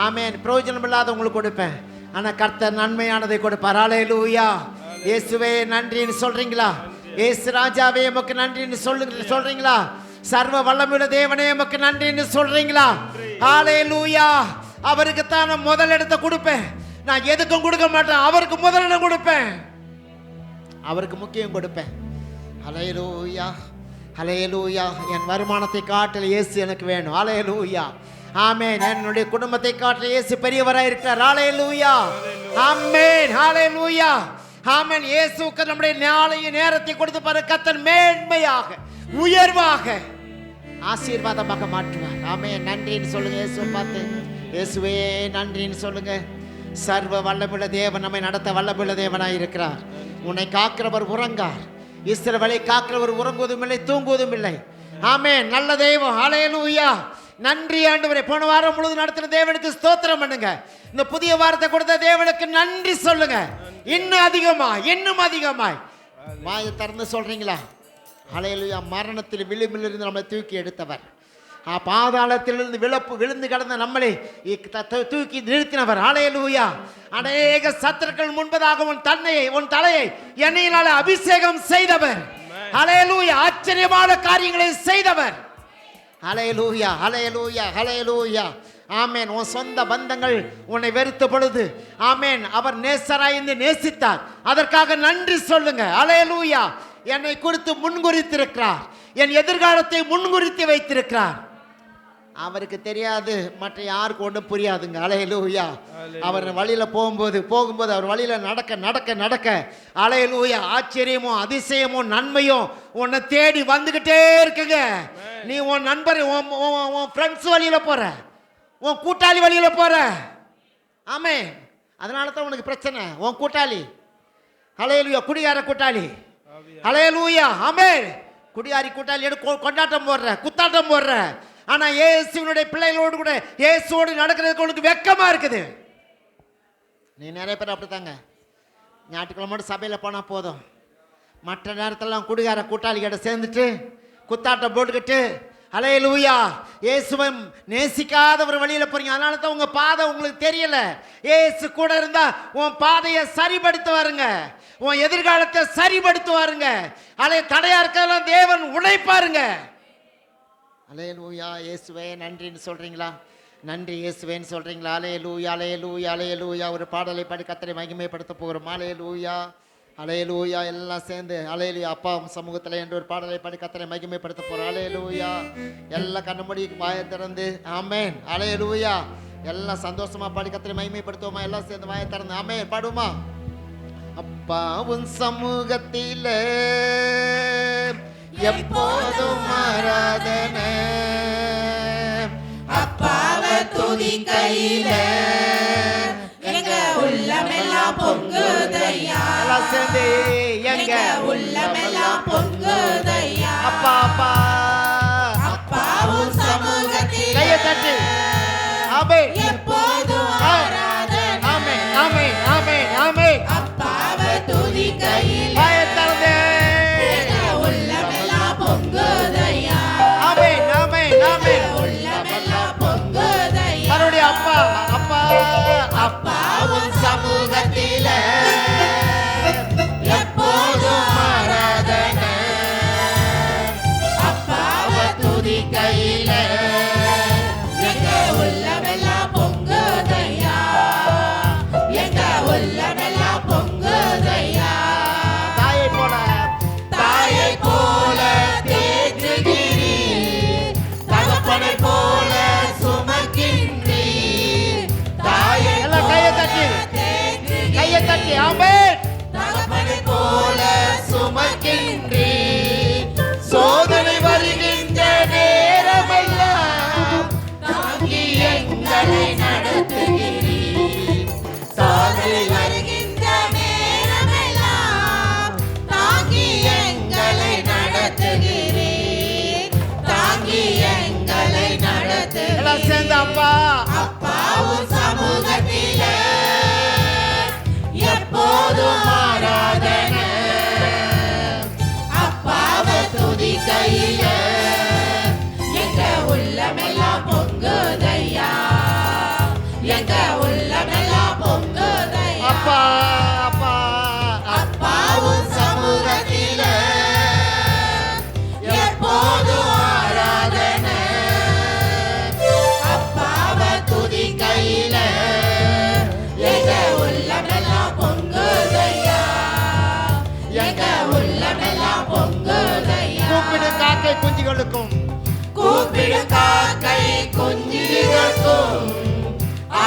Speaker 1: ஆமென். பிரயோஜனம் இல்லாத உங்களுக்கு கொடுப்பேன். ஆனா கர்த்தர் நன்மையானதை கொடுப்பார். ஹல்லேலூயா. இயேசுவே நன்றின்னு சொல்றீங்களா? இயேசு ராஜாவே உமக்கு நன்றின்னு சொல்றீங்களா? சர்வ வல்லமையுள்ள தேவனே உமக்கு நன்றின்னு சொல்றீங்களா? ஹல்லேலூயா. அவருக்கு தான் நான் முதல் இடத்தை கொடுப்பேன். நான் எதுக்கும் கொடுக்க மாட்டேன், அவருக்கு முதலிடம் கொடுப்பேன், அவருக்கு முக்கியம் கொடுப்பேன். ஹல்லேலூயா. ஹல்லேலூயா. என் வருமானத்தை காட்டில் இயேசு எனக்கு வேணும். ஹல்லேலூயா. ஆமென். என்னுடைய குடும்பத்தை காட்டில் இயேசு பெரியவராக இருக்கிறார். ஹல்லேலூயா. ஆமென். ஹல்லேலூயா. ஆமென். இயேசுவுக்கு நம்முடைய நாளைய நேரத்தை கொடுத்து பாரு. கர்த்தர் மேன்மையாக உயர்வாக ஆசீர்வாதமாக மாற்றுவார். ஆமென். நன்றின்னு சொல்லுங்க. இயேசுவை பார்த்து, இயேசுவே நன்றின்னு சொல்லுங்க. சர்வ வல்லமையுள்ள தேவன் நம்மை நடத்த வல்லமையுள்ள தேவனாய் இருக்கிறார். உன்னை காக்கிறவர் உறங்கார். இஸ்ரவேலை காக்கிறவர் உறங்குவதும் இல்லை, தூங்குவதும் இல்லை. ஆமென். நல்ல தெய்வம். ஹல்லேலூயா. நன்றி ஆண்டவரே. போன வாரம் முழுவதும் நடத்தின தேவனுக்கு ஸ்தோத்திரம் பண்ணுங்க. இந்த புதிய வாரத்தை கொடுத்த தேவனுக்கு நன்றி சொல்லுங்க. இன்னும் அதிகமாய், இன்னும் அதிகமாய் வாயை திறந்து சொல்றீங்களா? ஹல்லேலூயா. மரணத்தில் விளிம்பிலிருந்து நம்மளை தூக்கி எடுத்தவர், பாதாளத்திலிருந்து விழுந்து கிடந்த நம்மளை தூக்கி நிறுத்தினவர். ஹல்லேலூயா. அநேக சத்துருக்கள் முன்பதாக உன் தலையை எண்ணெயினால அபிஷேகம் செய்தவர். ஹல்லேலூயா. ஆச்சரியமான காரியங்களை செய்தவர். ஹல்லேலூயா, ஹல்லேலூயா, ஹல்லேலூயா. ஆமேன். உன் சொந்த பந்தங்கள் உன்னை வெறுத்த பொழுது, ஆமேன், அவர் நேசராய்ந்து நேசித்தார். அதற்காக நன்றி சொல்லுங்க. ஹல்லேலூயா. என்னை குறித்து முன்குறித்திருக்கிறார், என் எதிர்காலத்தை முன்குறித்து வைத்திருக்கிறார். அவருக்கு தெரியாது, மற்ற யாருக்கு ஒன்றும் புரியாதுங்க. ஹல்லேலூயா. அவர் வழியில் போகும்போது அவர் வழியில் நடக்க ஹல்லேலூயா, ஆச்சரியமும் அதிசயமும் நன்மையும் உன்னை தேடி வந்துகிட்டே இருக்குங்க. நீ உன் நண்பர், உன் ஃப்ரெண்ட்ஸ் வழியில் போற, உன் கூட்டாளி வழியில் போற. ஆமே. அதனால தான் உனக்கு பிரச்சனை. உன் கூட்டாளி, ஹல்லேலூயா, குடியார கூட்டாளி. ஹல்லேலூயா. ஆமே. குடியாரி கூட்டாளி கொண்டாட்டம் போடுற, குத்தாட்டம் போடுற. ஆனா இயேசுவினுடைய பிள்ளைகளோடு கூட இயேசுவோடு நடக்கிறதுக்கு உனக்கு வெக்கமா இருக்குது. நீ நிறைய பேர் அப்படித்தாங்க. ஞாயிற்றுக்கிழமை சபையில் போனால் போதும், மற்ற நேரத்திலலாம் குடிகார கூட்டாளிகிட்ட சேர்ந்துட்டு குத்தாட்டம் போட்டுக்கிட்டு, ஹல்லேலூயா, இயேசுவை நேசிக்காத ஒரு வழியில் போறீங்க. அதனால தான் உங்க பாதை உங்களுக்கு தெரியல. இயேசு கூட இருந்தா உன் பாதையை சரிபடுத்துவாருங்க, உன் எதிர்காலத்தை சரிபடுத்துவாருங்க. தடையா இருக்கலாம் தேவன் உழைப்பாருங்க. ஹல்லேலூயா. இயேசுவே நன்றின்னு சொல்றீங்களா? நன்றி இயேசுவேன்னு சொல்றீங்களா? ஹல்லேலூயா, ஹல்லேலூயா, ஹல்லேலூயா. ஒரு பாடலை பாடி கர்த்தரை மகிமைப்படுத்த போகிறோம். ஹல்லேலூயா, ஹல்லேலூயா. எல்லாம் சேர்ந்து ஹல்லேலூயா, அப்பா சமூகத்தில் என்று ஒரு பாடலை பாடி கர்த்தரை மகிமைப்படுத்த போகிறோம். ஹல்லேலூயா. எல்லாம் கண்ண மூடி வாயை திறந்து ஆமென். ஹல்லேலூயா. எல்லாம் சந்தோஷமா பாடி கர்த்தரை மகிமைப்படுத்துவோமா? எல்லாம் சேர்ந்து வாயை திறந்து ஆமென் பாடுமா? அப்பாவும் சமூகத்தில எப்போதும் ஆராதனை,
Speaker 3: அப்பாவை துதிக்கையில எங்க உள்ளமெல்லாம் பொங்குதையா.
Speaker 1: எல்லாம் சேர்ந்து
Speaker 3: எங்க உள்ளமெல்லாம் பொங்குதையா.
Speaker 1: அப்பா அப்பா
Speaker 3: அப்பாவும் சமூகத்தில்
Speaker 1: கையை தட்டி ஆமென்.
Speaker 3: எப்போதும் ஆராதனை.
Speaker 1: ஆமென், ஆமென், ஆமென், ஆமென்.
Speaker 3: அப்பாவை துதிக்கையில
Speaker 1: வாயை திறந்து
Speaker 3: எங்க உள்ளமெல்லாம் பொங்குதையா.
Speaker 1: ஆமென், ஆமென், ஆமென்.
Speaker 3: உள்ளமெல்லாம் பொங்குதையா.
Speaker 1: மறுபடியும் அப்பா அப்பா
Speaker 3: அப்பாவும் சமூகத்தில எப்போதும் ஆராதனை. அப்பாவை துதிக்கையில எங்க உள்ளமெல்லாம் பொங்குதையா. எங்க உள்ளமெல்லாம் பொங்குதையா.
Speaker 1: தாயை போல
Speaker 3: தாயை போல தேற்றுகிறீர், தகப்பனை போல சுமக்கின்றீர். தாயை
Speaker 1: எல்லாம் கையை தட்டி கையை தட்டி ஆமென்.
Speaker 3: தகப்பனை போல
Speaker 1: சுமக்கின்றீர், சோதனை வருகின்ற நேரமெல்லாம்
Speaker 3: தாங்கி எங்களை நடத்துகிறீர். சோதனை வருகின்ற நேரமெல்லாம் தாங்கி எங்களை நடத்துகிறீர். தாங்கி எங்களை
Speaker 1: எல்லாம்
Speaker 3: நடத்துகிறீர்.
Speaker 1: சேர்ந்து அப்பா
Speaker 3: அப்பாவும் சமூகத்தில எப்போதும் ஆராதனை. அப்பாவை துதிக்கையில எங்க உள்ளமெல்லாம் பொங்குதையா. எங்க உள்ளமெல்லாம் பொங்குதையா.
Speaker 1: அப்பா அப்பா
Speaker 3: அப்பாவும் சமூகத்தில எப்போதும் ஆராதனை. அப்பாவை துதிக்கையில எங்க உள்ளமெல்லாம் பொங்குதையா. எங்க உள்ளமெல்லாம் பொங்குதையா.
Speaker 1: கூப்பிடு காக்கை குஞ்சுகளுக்கும்
Speaker 3: கூப்பிடு காக்கை குஞ்சுகளுக்கும்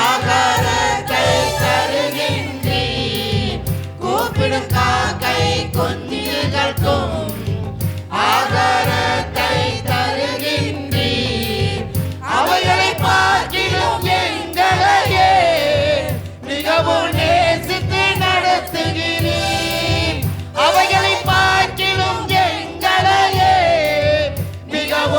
Speaker 3: ஆகாரத்தை தருகின்றீர். கூப்பிடு காக்கை குஞ்சுகளுக்கும் ஆகாரத்தை தருகின்றீர். அவைகளை பார்க்கிலும் எங்களையே மிகவும் நேசித்து நடத்துகிறீர். அவைகளை பார்க்கிலும் எங்களையே மிகவும்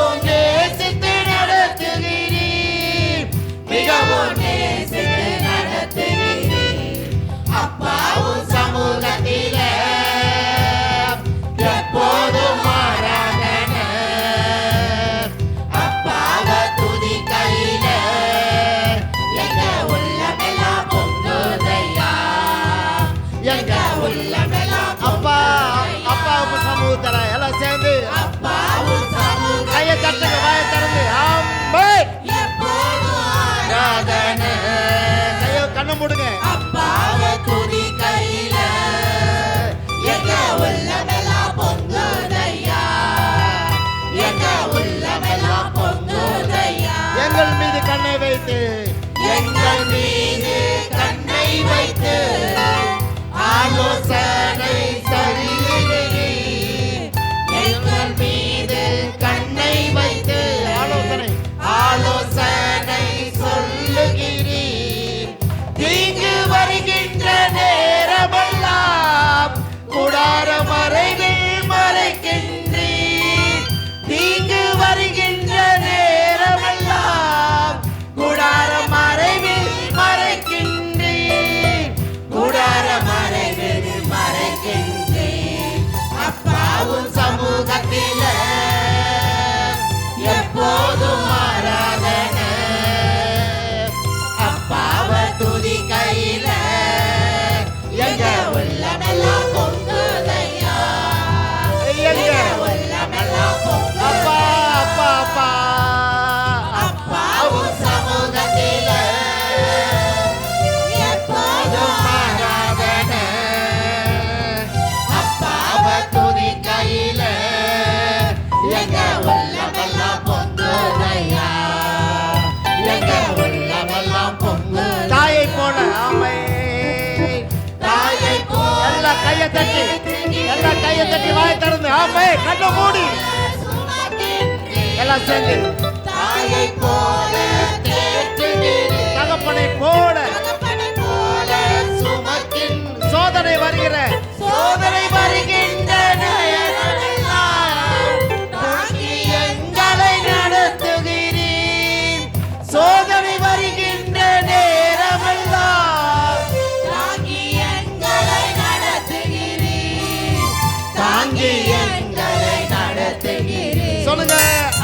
Speaker 1: கையை தட்டி எல்லாம் கையை தட்டி வாய் திறந்து ஆமே கண்ணை மூடி எல்லாம் சேர்ந்து
Speaker 3: தாயை போல தேற்றுகிறேன்
Speaker 1: தகப்பனை போல
Speaker 3: சுமக்கின்
Speaker 1: சோதனை வருகிற
Speaker 3: சோதனை வருகின்ற நேரமெல்லாம் தாங்கி எங்களை நடத்துகிறீர்
Speaker 1: சோதனை வருகின்ற நேரமெல்லாம்
Speaker 3: தாங்கி எங்களை நடத்துகிறீர் தாங்கி எங்களை நடத்துகிறீர்
Speaker 1: சொல்லுங்க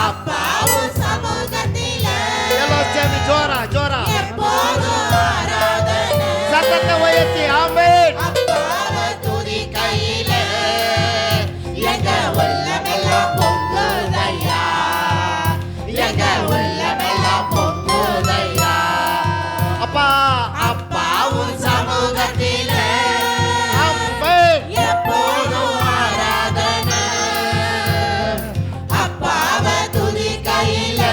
Speaker 3: அப்பாவும் சமூகத்திலே
Speaker 1: எல்லாம் சேர்ந்து ஜோரா ஜோரா
Speaker 3: எப்போதும் ஆராதனை
Speaker 1: சத்தத்தை உயர்த்தி ஆமென்
Speaker 3: அப்பாவை துதிக்கையிலே எங்க உள்ளமெல்லாம் பொங்குதையா எங்க உள்ளமெல்லாம் பொங்குதையா
Speaker 1: அப்பா
Speaker 3: அப்பாவும் சமூகத்திலே
Speaker 1: ஆமென்
Speaker 3: எப்போதும் ஆராதனை அப்பாவை துதிக்கையிலே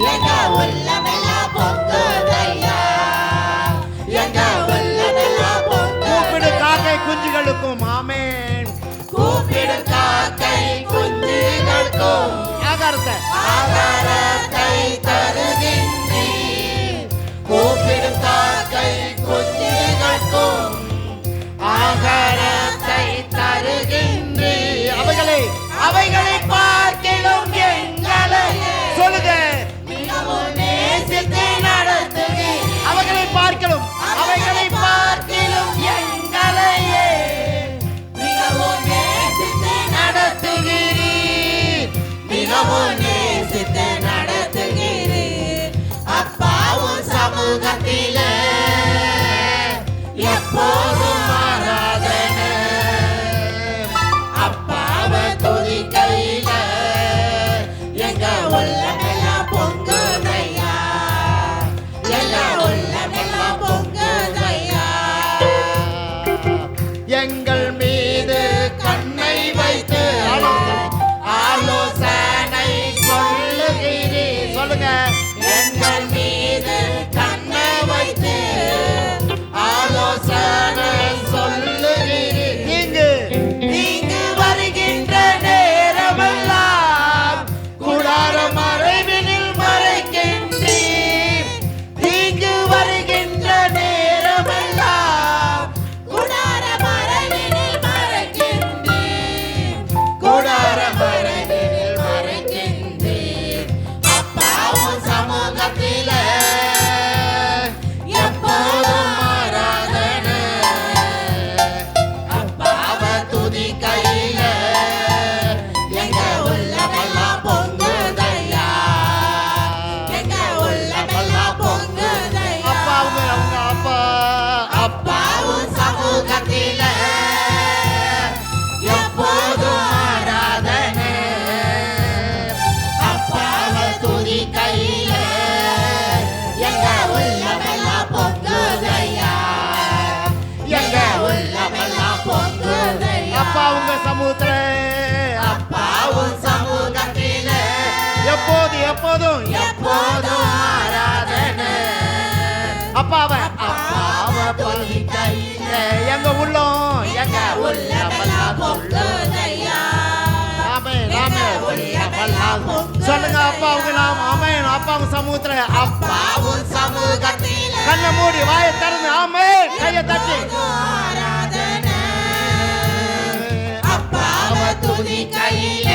Speaker 3: எங்க உள்ளமெல்லாம் பொங்குதையா எங்க உள்ளமெல்லாம்
Speaker 1: கூப்பிடு
Speaker 3: பொங்குதையா
Speaker 1: காக்கை குஞ்சுகளுக்கும் ஆமென்
Speaker 3: கூப்பிடும் காக்கை குஞ்சுகளுக்கும்
Speaker 1: ஆகாரத்தை
Speaker 3: ஆகாரத்தை தருகின்றீர் கூப்பிடும் காக்கை குஞ்சுகளுக்கும் ஆகாரத்தை தருகின்றீர்
Speaker 1: அவைகளை
Speaker 3: பார்க்கிலும் எங்களையே
Speaker 1: சொல்லுங்க
Speaker 3: மிகவும் நேசித்து நடத்துகிறீர்
Speaker 1: அவைகளை பார்க்கலும்
Speaker 3: அவைகளை பார்க்கிலும் எங்களையே மிகவும் நேசித்து நடத்துகிறீர் மிகவும் நேசித்து நடத்துகிறீர் அப்பாவும் சமூகத்திலே எப்போதும் ஆராதனை அப்பாவை துதிக்கையில எங்க உள்ளமெல்லாம் பொங்குதையா எங்க உள்ளமெல்லாம் பொங்குதையா
Speaker 1: எங்கள் மீது
Speaker 3: கண்ணை வைத்து ஆலோசனை சொல்லுகிறீர்
Speaker 1: சொல்லுங்க
Speaker 3: எங்கள் மீது கண்ணை வைத்து ஆலோசனை சொல்லுகிறீர்
Speaker 1: நீங்கு
Speaker 3: நீங்கு வருகின்ற நேரமெல்லாம் கூடார மறைவினில் மறைக்கின்றீர் நீங்கு வருகின்ற நேரமெல்லாம் கூடார மறைவினில் மறைக்கின்றீர் கூடார மறைவினில் மறைக்கின்றீர் அப்பாவும் சமூகத்திலே எப்போதும் ஆராதனை அப்பாவை துதிக்கையில எங்க உள்ளமெல்லாம் பொங்குதையா எங்க உள்ளமெல்லாம் பொங்குதையா
Speaker 1: அப்பா அவங்க அப்பா
Speaker 3: அப்பாவும் சமூகத்தில எப்போதும் ஆராதனை அப்பாவை துதிக்கையில எங்க உள்ளமெல்லாம் பொங்குதையா எங்க உள்ளமெல்லாம் பொங்குதையா
Speaker 1: அப்பா உங்க சமூகத்துல
Speaker 3: அப்பாவும் சமூகத்தில
Speaker 1: எப்போதும்
Speaker 3: எப்போதும் ஆராதனை
Speaker 1: அப்பாவை
Speaker 3: அப்பாவை துதிக்கையில
Speaker 1: எங்க உள்ளம்
Speaker 3: எங்க உள்ளமெல்லாம் பொங்குதையா
Speaker 1: ஆமென் சொல்லுங்க அப்பா உங்க நாம் ஆமென் அப்பா உங்க சமூகத்துல அப்பா
Speaker 3: அப்பாவும் சமூகத்தில
Speaker 1: கண்ணை மூடி வாயை திறந்து ஆமென் கையை தட்டி
Speaker 3: ஆராதனை அப்பாவை துதிக்கையில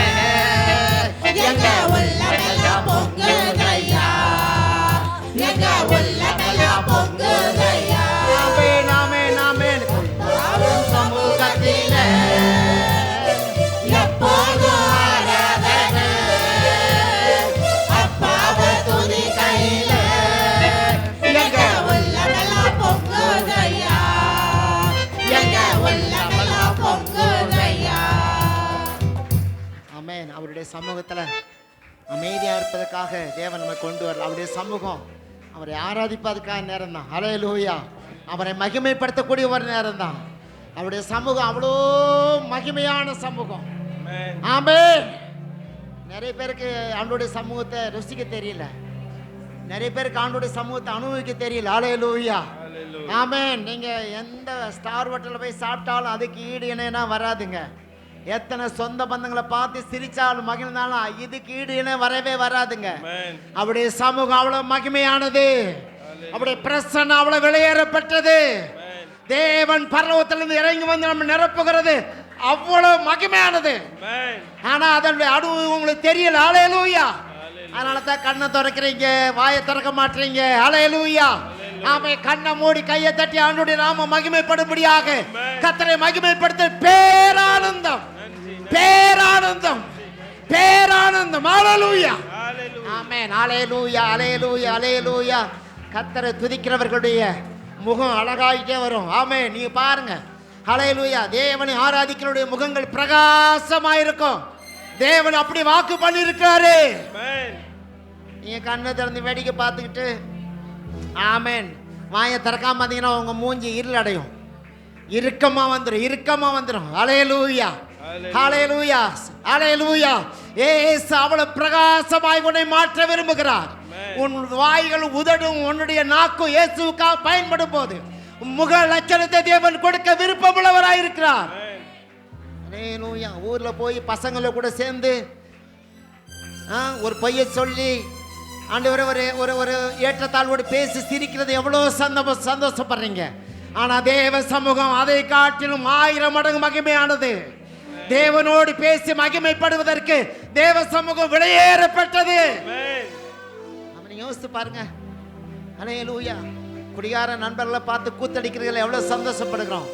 Speaker 3: எங்க உள்ளமெல்லாம் பொங்குதையா எங்க உள்ளமெல்லாம் பொங்குதையா
Speaker 1: ஆமென் ஆமென் ஆமென்
Speaker 3: அப்பாவும் சமூகத்தில எப்போதும் ஆராதனை அப்பாவை துதிக்கையில எங்க உள்ளமெல்லாம் பொங்குதையா எங்க உள்ளமெல்லாம் பொங்குதையா
Speaker 1: ஆமென் அவருடைய சமூகத்துல அமைதியா இருப்பதற்காக தேவன் நம்மை கொண்டு வரல அவருடைய சமூகம் அவரை ஆராதிப்பதற்காக நேரம் தான் ஹல்லேலூயா அவரை மகிமைப்படுத்தக்கூடிய ஒரு நேரம் தான் அவருடைய சமூகம் அவ்வளோ மகிமையான சமூகம்
Speaker 2: Amen.
Speaker 1: ஆமென் நிறைய பேருக்கு ஆண்டோடைய சமூகத்தை ருசிக்க தெரியல நிறைய பேருக்கு ஆண்டோடைய சமூகத்தை அனுபவிக்க தெரியல ஹல்லேலூயா
Speaker 2: Hallelujah.
Speaker 1: ஆமென். நீங்க எந்த ஸ்டார் ஹோட்டல்ல போய் சாப்பிட்டாலும் அதுக்கு ஈடு இணைனா வராதுங்க. எத்தனை சொந்த பந்தங்களை பார்த்து சிரிச்சாலும் மகிழ்ந்தாலும் இதுக்கு ஈடு இணை வரவே வராதுங்க.
Speaker 2: Amen.
Speaker 1: அவருடைய சமூகம் அவ்வளவு மகிமையானது, அவருடைய பிரசன்னம் அவ்வளவு வெளியேறப்பட்டது.
Speaker 2: Amen.
Speaker 1: தேவன் பரலோகத்திலிருந்து இறங்கி வந்து நம்ம நிரப்புகிறது அவ்வளவு மகிமையானது.
Speaker 2: Amen.
Speaker 1: ஆனா அதனுடைய அனுபவம் உங்களுக்கு தெரியல. ஹல்லேலூயா. அதனால தான் கண்ணை திறக்கிறீங்க, வாயை திறக்க மாட்டீங்க. ஹல்லேலூயா. ஆமே. கண்ணை மூடி கையை தட்டி ஆண்டவருடைய நாம மகிமைப்படும்படியாக கர்த்தரை மகிமைப்படுத்த பேரானந்தம், பேரானந்தம், பேரானந்தம். ஹல்லேலூயா.
Speaker 2: Hallelujah.
Speaker 1: ஆமென். ஹல்லேலூயா, ஹல்லேலூயா, ஹல்லேலூயா. கர்த்தரை துதிக்கிறவர்களுடைய முகம் அழகாயிட்டே வரும். ஆமென். நீங்க பாருங்க. ஹல்லேலூயா. தேவனை ஆராதிக்கிறவருடைய முகங்கள் பிரகாசமாயிருக்கும். தேவன் அப்படி வாக்கு பண்ணியிருக்காரு.
Speaker 2: Amen.
Speaker 1: நீங்க கண்ணை திறந்து வேடிக்கை பார்த்துக்கிட்டு ஆமென் வாயை திறக்காம பார்த்தீங்கன்னா உங்க மூஞ்சி இருள் அடையும், இறுக்கமா வந்துடும், இறுக்கமா வந்துடும். ஹல்லேலூயா, ஹல்லேலூயா, ஹல்லேலூயா. இயேசு அவ்வளவு பிரகாசமாய் உன்னை மாற்ற விரும்புகிறார். உன் வாய்கள் உதடும் உன்னுடைய நாக்கும் இயேசுவுக்காக பயன்படும் போது முக லட்சணத்தை தேவன் கொடுக்க விருப்பமுள்ளவராய் இருக்கிறார். ஹல்லேலூயா. ஊர்ல போய் பசங்களை கூட சேர்ந்து ஒரு பொய்யை சொல்லி ஆண்டவரே ஒரு ஒரு ஒரு ஏற்றத்தாழ்வோடு பேசி சிரிக்கிறது எவ்வளோ சந்தோஷப்படுறீங்க. ஆனால் தேவ சமூகம் அதை காட்டிலும் 1000 மடங்கு மகிமையானது. தேவனோடு பேசி மகிமைப்படுவதற்கு தேவ சமூகம் வெளியேறப்பட்டது. அவனை யோசித்து பாருங்க. ஹல்லேலூயா. குடிகார நண்பர்களை பார்த்து கூத்தடிக்கிறதுல எவ்வளோ சந்தோஷப்படுகிறோம்.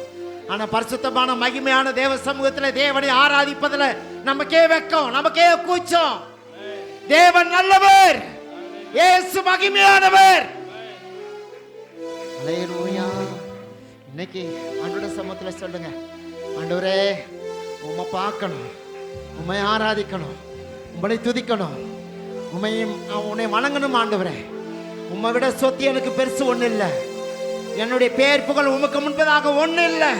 Speaker 1: ஆனால் பரிசுத்தமான மகிமையான தேவ சமூகத்தில் தேவனை ஆராதிப்பதில் நமக்கே வெக்கம், நமக்கே கூச்சம். தேவன் நல்லவர், இயேசு மகிமையானவர். ஹல்லேலூயா. இன்னைக்கு ஆண்டவருடைய சமூகத்தில் சொல்லுங்க, ஆண்டவரே உம்மை பார்க்கணும், உம்மை ஆராதிக்கணும், உம்மை துதிக்கணும், உன்னை வணங்கணும். ஆண்டவரே உம்மை விட சொத்து எனக்கு பெருசு ஒன்றும் இல்லை. என்னுடைய பேர் புகழ் உமக்கு முன்பதாக ஒன்றும் இல்லை.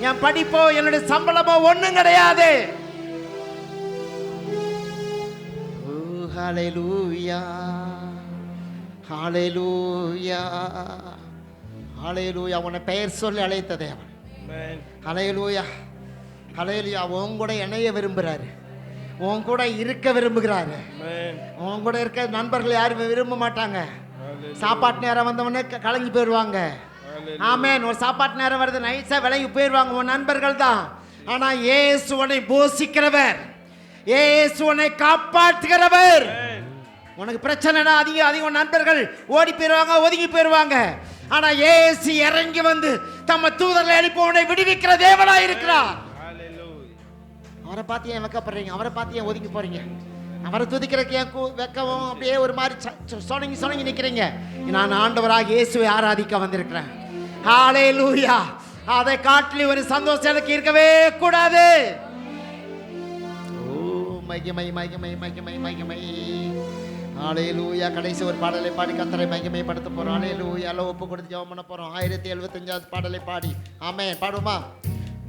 Speaker 1: என் படிப்போ என்னுடைய சம்பளமோ ஒன்றும் கிடையாது. ஹல்லேலூயா, ஹல்லேலூயா, ஹல்லேலூயா. உன்னை பெயர் சொல்லி அழைத்த தேவன். ஹல்லேலூயா, ஹல்லேலூயா. உன் கூட இணைய விரும்புகிறாரு, உன் கூட இருக்க விரும்புகிறாரு. உன் கூட இருக்க நண்பர்கள் யாரும் விரும்ப மாட்டாங்க. சாப்பாட்டு நேரம் வந்தவொடனே கலங்கி போயிடுவாங்க. ஆமென். ஒரு சாப்பாட்டு நேரம் வருது, நைஸா விலகி போயிடுவாங்க உன் நண்பர்கள் தான். ஆனா இயேசு உன்னை போஷிக்கிறவர், இயேசு உன்னை காப்பாற்றுகிறவர். உனக்கு பிரச்சனைனா அதிகம் நண்பர்கள் ஓடி போயிடுவாங்க, ஒதுங்கி போயிடுவாங்க. ஆனா இயேசு இறங்கி வந்து தம்ம தூதர்களை அனுப்பி உன்னை விடுவிக்கிற தேவனாய் இருக்கிறார். அவரை பார்த்து ஏன் வெக்கப்படுறீங்க? அவரை பார்த்து ஏன் ஒதுங்கி போறீங்க? அவரை துதிக்கிறதுக்கு ஏன் வெக்கவும் அப்படியே ஒரு மாதிரி சொனங்கி நிற்கிறீங்க? நான் ஆண்டவராக இயேசுவை ஆராதிக்க வந்திருக்கிறேன். ஹல்லேலூயா. அதை காட்டில் ஒரு சந்தோஷம் எனக்கு இருக்கவே கூடாது. ஓ மகிமை, மகிமை, மகிமை, மகிமை. ஹல்லேலூயா. கடைசி ஒரு பாடலை பாடி கர்த்தரை மகிமைப்படுத்த போறோம். ஹல்லேலூயா. எல்லாம் ஒப்பு கொடுத்து ஜெபம் பண்ண போறோம். 1075வது பாடலை பாடி ஆமென் பாடுமா?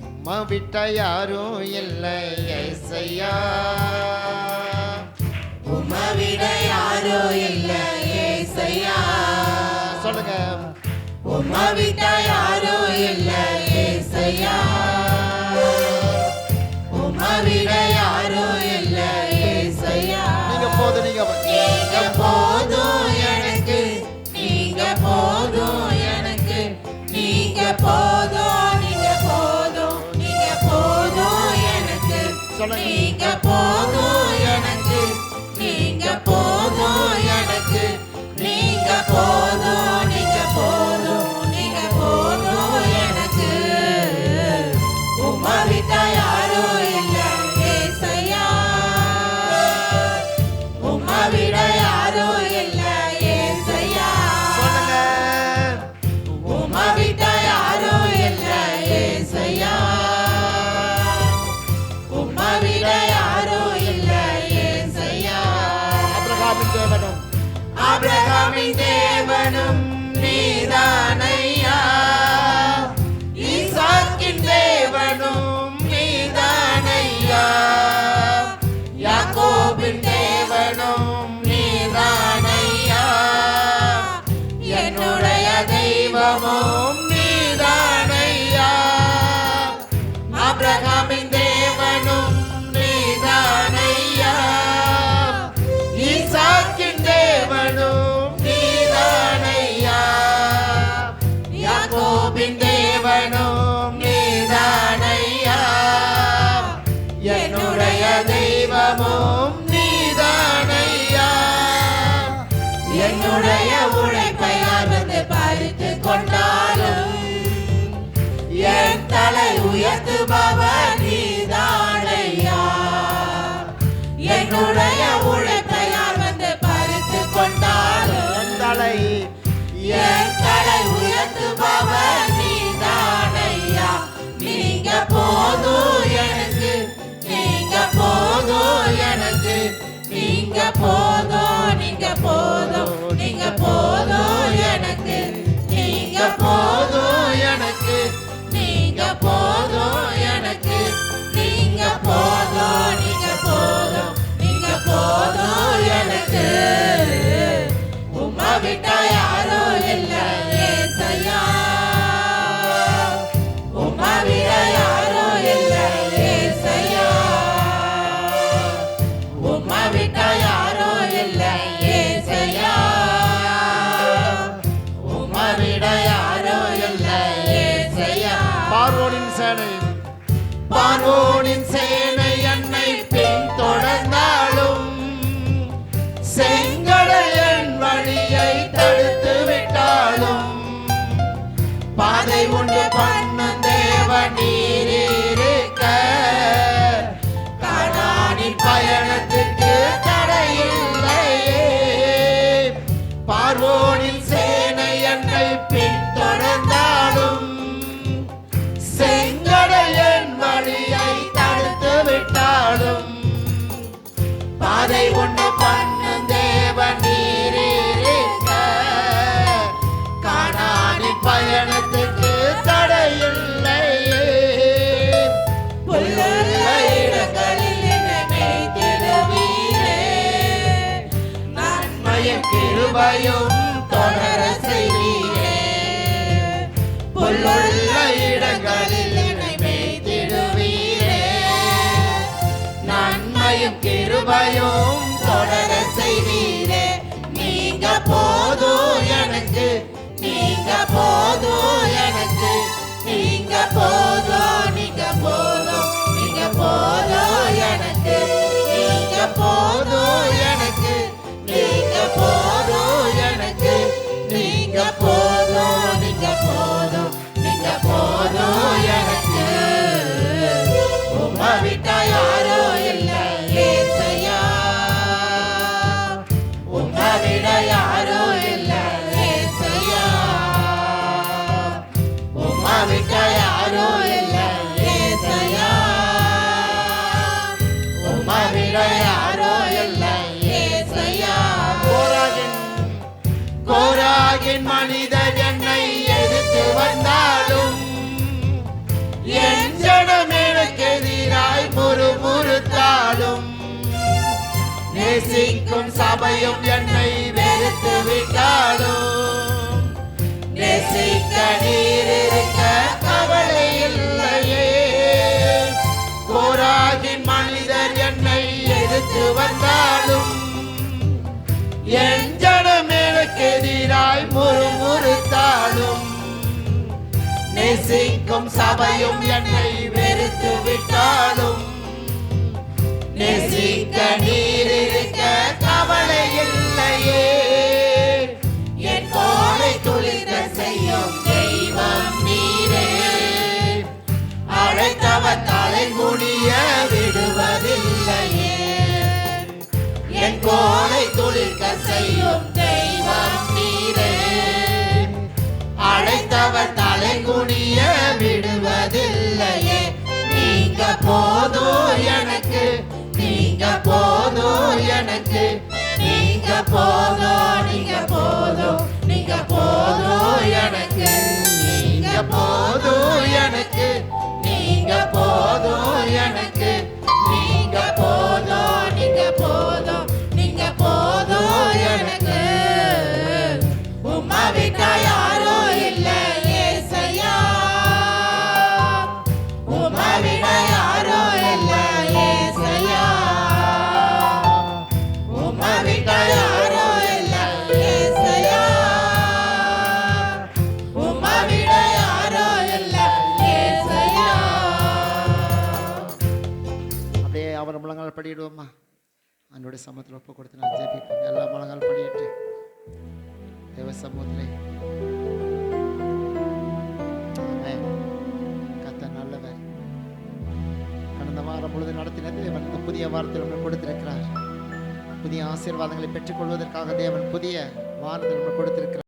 Speaker 1: உம்மை விட்ட யாரும் இல்லை ஏசையா,
Speaker 3: உம்மை விட யாரும் இல்லை ஏசையா.
Speaker 1: சொல்லுங்க.
Speaker 3: உம்மை விட்ட யாரும் இல்லை ஏசையா, உம்மை விட யாரும் இல்லை ஏசையா.
Speaker 1: நீங்க போதும், நீங்க
Speaker 3: போதும் எனக்கு, நீங்க போதும் எனக்கு, நீங்க போதும், நீங்க போதும், நீங்க போதும் எனக்கு, நீங்க போதும் எனக்கு, நீங்க போதும் எனக்கு, நீங்க போதும், நீங்க போதும், நீங்க போதும் எனக்கு. உம்மை விட்ட யாரும் இல்லை ஏசையா.
Speaker 1: போதும் எனக்கு,
Speaker 3: நீங்க போதும் எனக்கு, நீங்க போதும், நீங்க போதும், நீங்க போதும் எனக்கு. உம்மை விட்டா யாரும் இல்ல ஏசையா, உம்மை விட யாரும் இல்ல ஏசையா, உம்மை விட்டா யாரும் இல்ல ஏசையா, உம்மை விட யாரும் இல்ல ஏசையா.
Speaker 1: பார்வோனின் சேனை, பார்வோனின் சேனை என்னை பின் தொடர்ந்தாலும், செங்கடல் என் வழியை தடுத்து விட்டாலும், பாதை உண்டு பண்ணும் தேவ நீர் இருக்க, கானானின் பயணத்துக்கு தடையில்லையே. பார்வோனின் சேனை என்னை பின் தொடர்ந்தாலும், செங்கடல் என் வழியை தடுத்து விட்டாலும், பாதை ஒன்று பண்ணும் தேவ நீர் இருக்க, கானானின் பயணத்துக்கு தடையில்லையே.
Speaker 3: புல்லுள்ள இடங்களில் என்னை மேய்த்திடுவீரே, நன்மையும்
Speaker 1: கிருபையும் தொடர செய்வீரே. புல்லுள்ள இடங்களில் என்னை மேய்த்திடுவீரே, நன்மையும் கிருபையும் தொடர செய்வீரே. நீங்க போதும் எனக்கு, நீங்க போதும் எனக்கு, நீங்க போதும், நீங்க போதும், நீங்க போதும் எனக்கு, நீங்க போதும் எனக்கு, நீங்க போதும் எனக்கு, நீங்க போதும், நீங்க போதும், நீங்க போதும் எனக்கு. உம்மை விட்டா யாரும் இல்ல ஏசையா, உம்மை விட யாரும் இல்ல ஏசையா, உம்மை விட்டா யாரும் இல்ல ஏசையா, உம்மை விட யாரும் இல்ல ஏசையா. கோராகின் மனிதர் என்னை எதிர்த்து வந்தாலும், என் ஜனம் எனக்கு எதிராய் முறுமுறுத்தாலும், நேசிக்கும் சபையும் என்னை வெறுத்து விட்டாலும், நேசிக்க நீர் இருக்க கவலை இல்லையே. கோராகின் மனிதர் என்னை எதிர்த்து வந்தாலும், என் ஜனம் எனக்கு எதிராய் முறுமுறுத்தாலும், நேசிக்கும் சபையும் என்னை வெறுத்து விட்டாலும், நேசிக்க நீர் இருக்க கவலை இல்லையே. என் கோலை துளிர செய்யும் தெய்வம் நீரே, அழைத்தவர் தலை முடிய விடுவதில்லையே. என் கோலை துளிர்க்க செய்யும் தெய்வம் நீரே, அழைத்தவர் தலை குனிய விடுவதில்லையே. நீங்க போதும் எனக்கு, நீங்க போதும் எனக்கு, நீங்க போதும், நீங்க போதும், நீங்க போதும் எனக்கு, நீங்க போதும் எனக்கு, நீங்க போதும் எனக்கு, நீங்க போதும், நீங்க போதும், நீங்க போதும் எனக்கு. உம்மை விட்டா யாரும் இல்ல ஏசையா, உம்மை விட யாரும் இல்ல ஏசையா, உம்மை விட யாரும் இல்ல ஏசையா, உம்மை விட யாரும் இல்ல ஏசையா. அப்படியே அவர் முழங்கால் படிடுவோமா? அவனுடைய சமூகத்தில் ஒப்பு கொடுத்து நான் ஜெபிப்பேன். எல்லா முழங்கால் படியிட்டு தேவ சமூகத்திலே கர்த்தர் நல்லவர். கடந்த வாரம் பொழுது நடத்தின தேவன் இந்த புதிய வாரத்தில் நம்ம கொடுத்திருக்கிறார். புதிய ஆசீர்வாதங்களை பெற்றுக்கொள்வதற்காக தேவன் புதிய வாரத்தில் நம்ம கொடுத்திருக்கிறார்.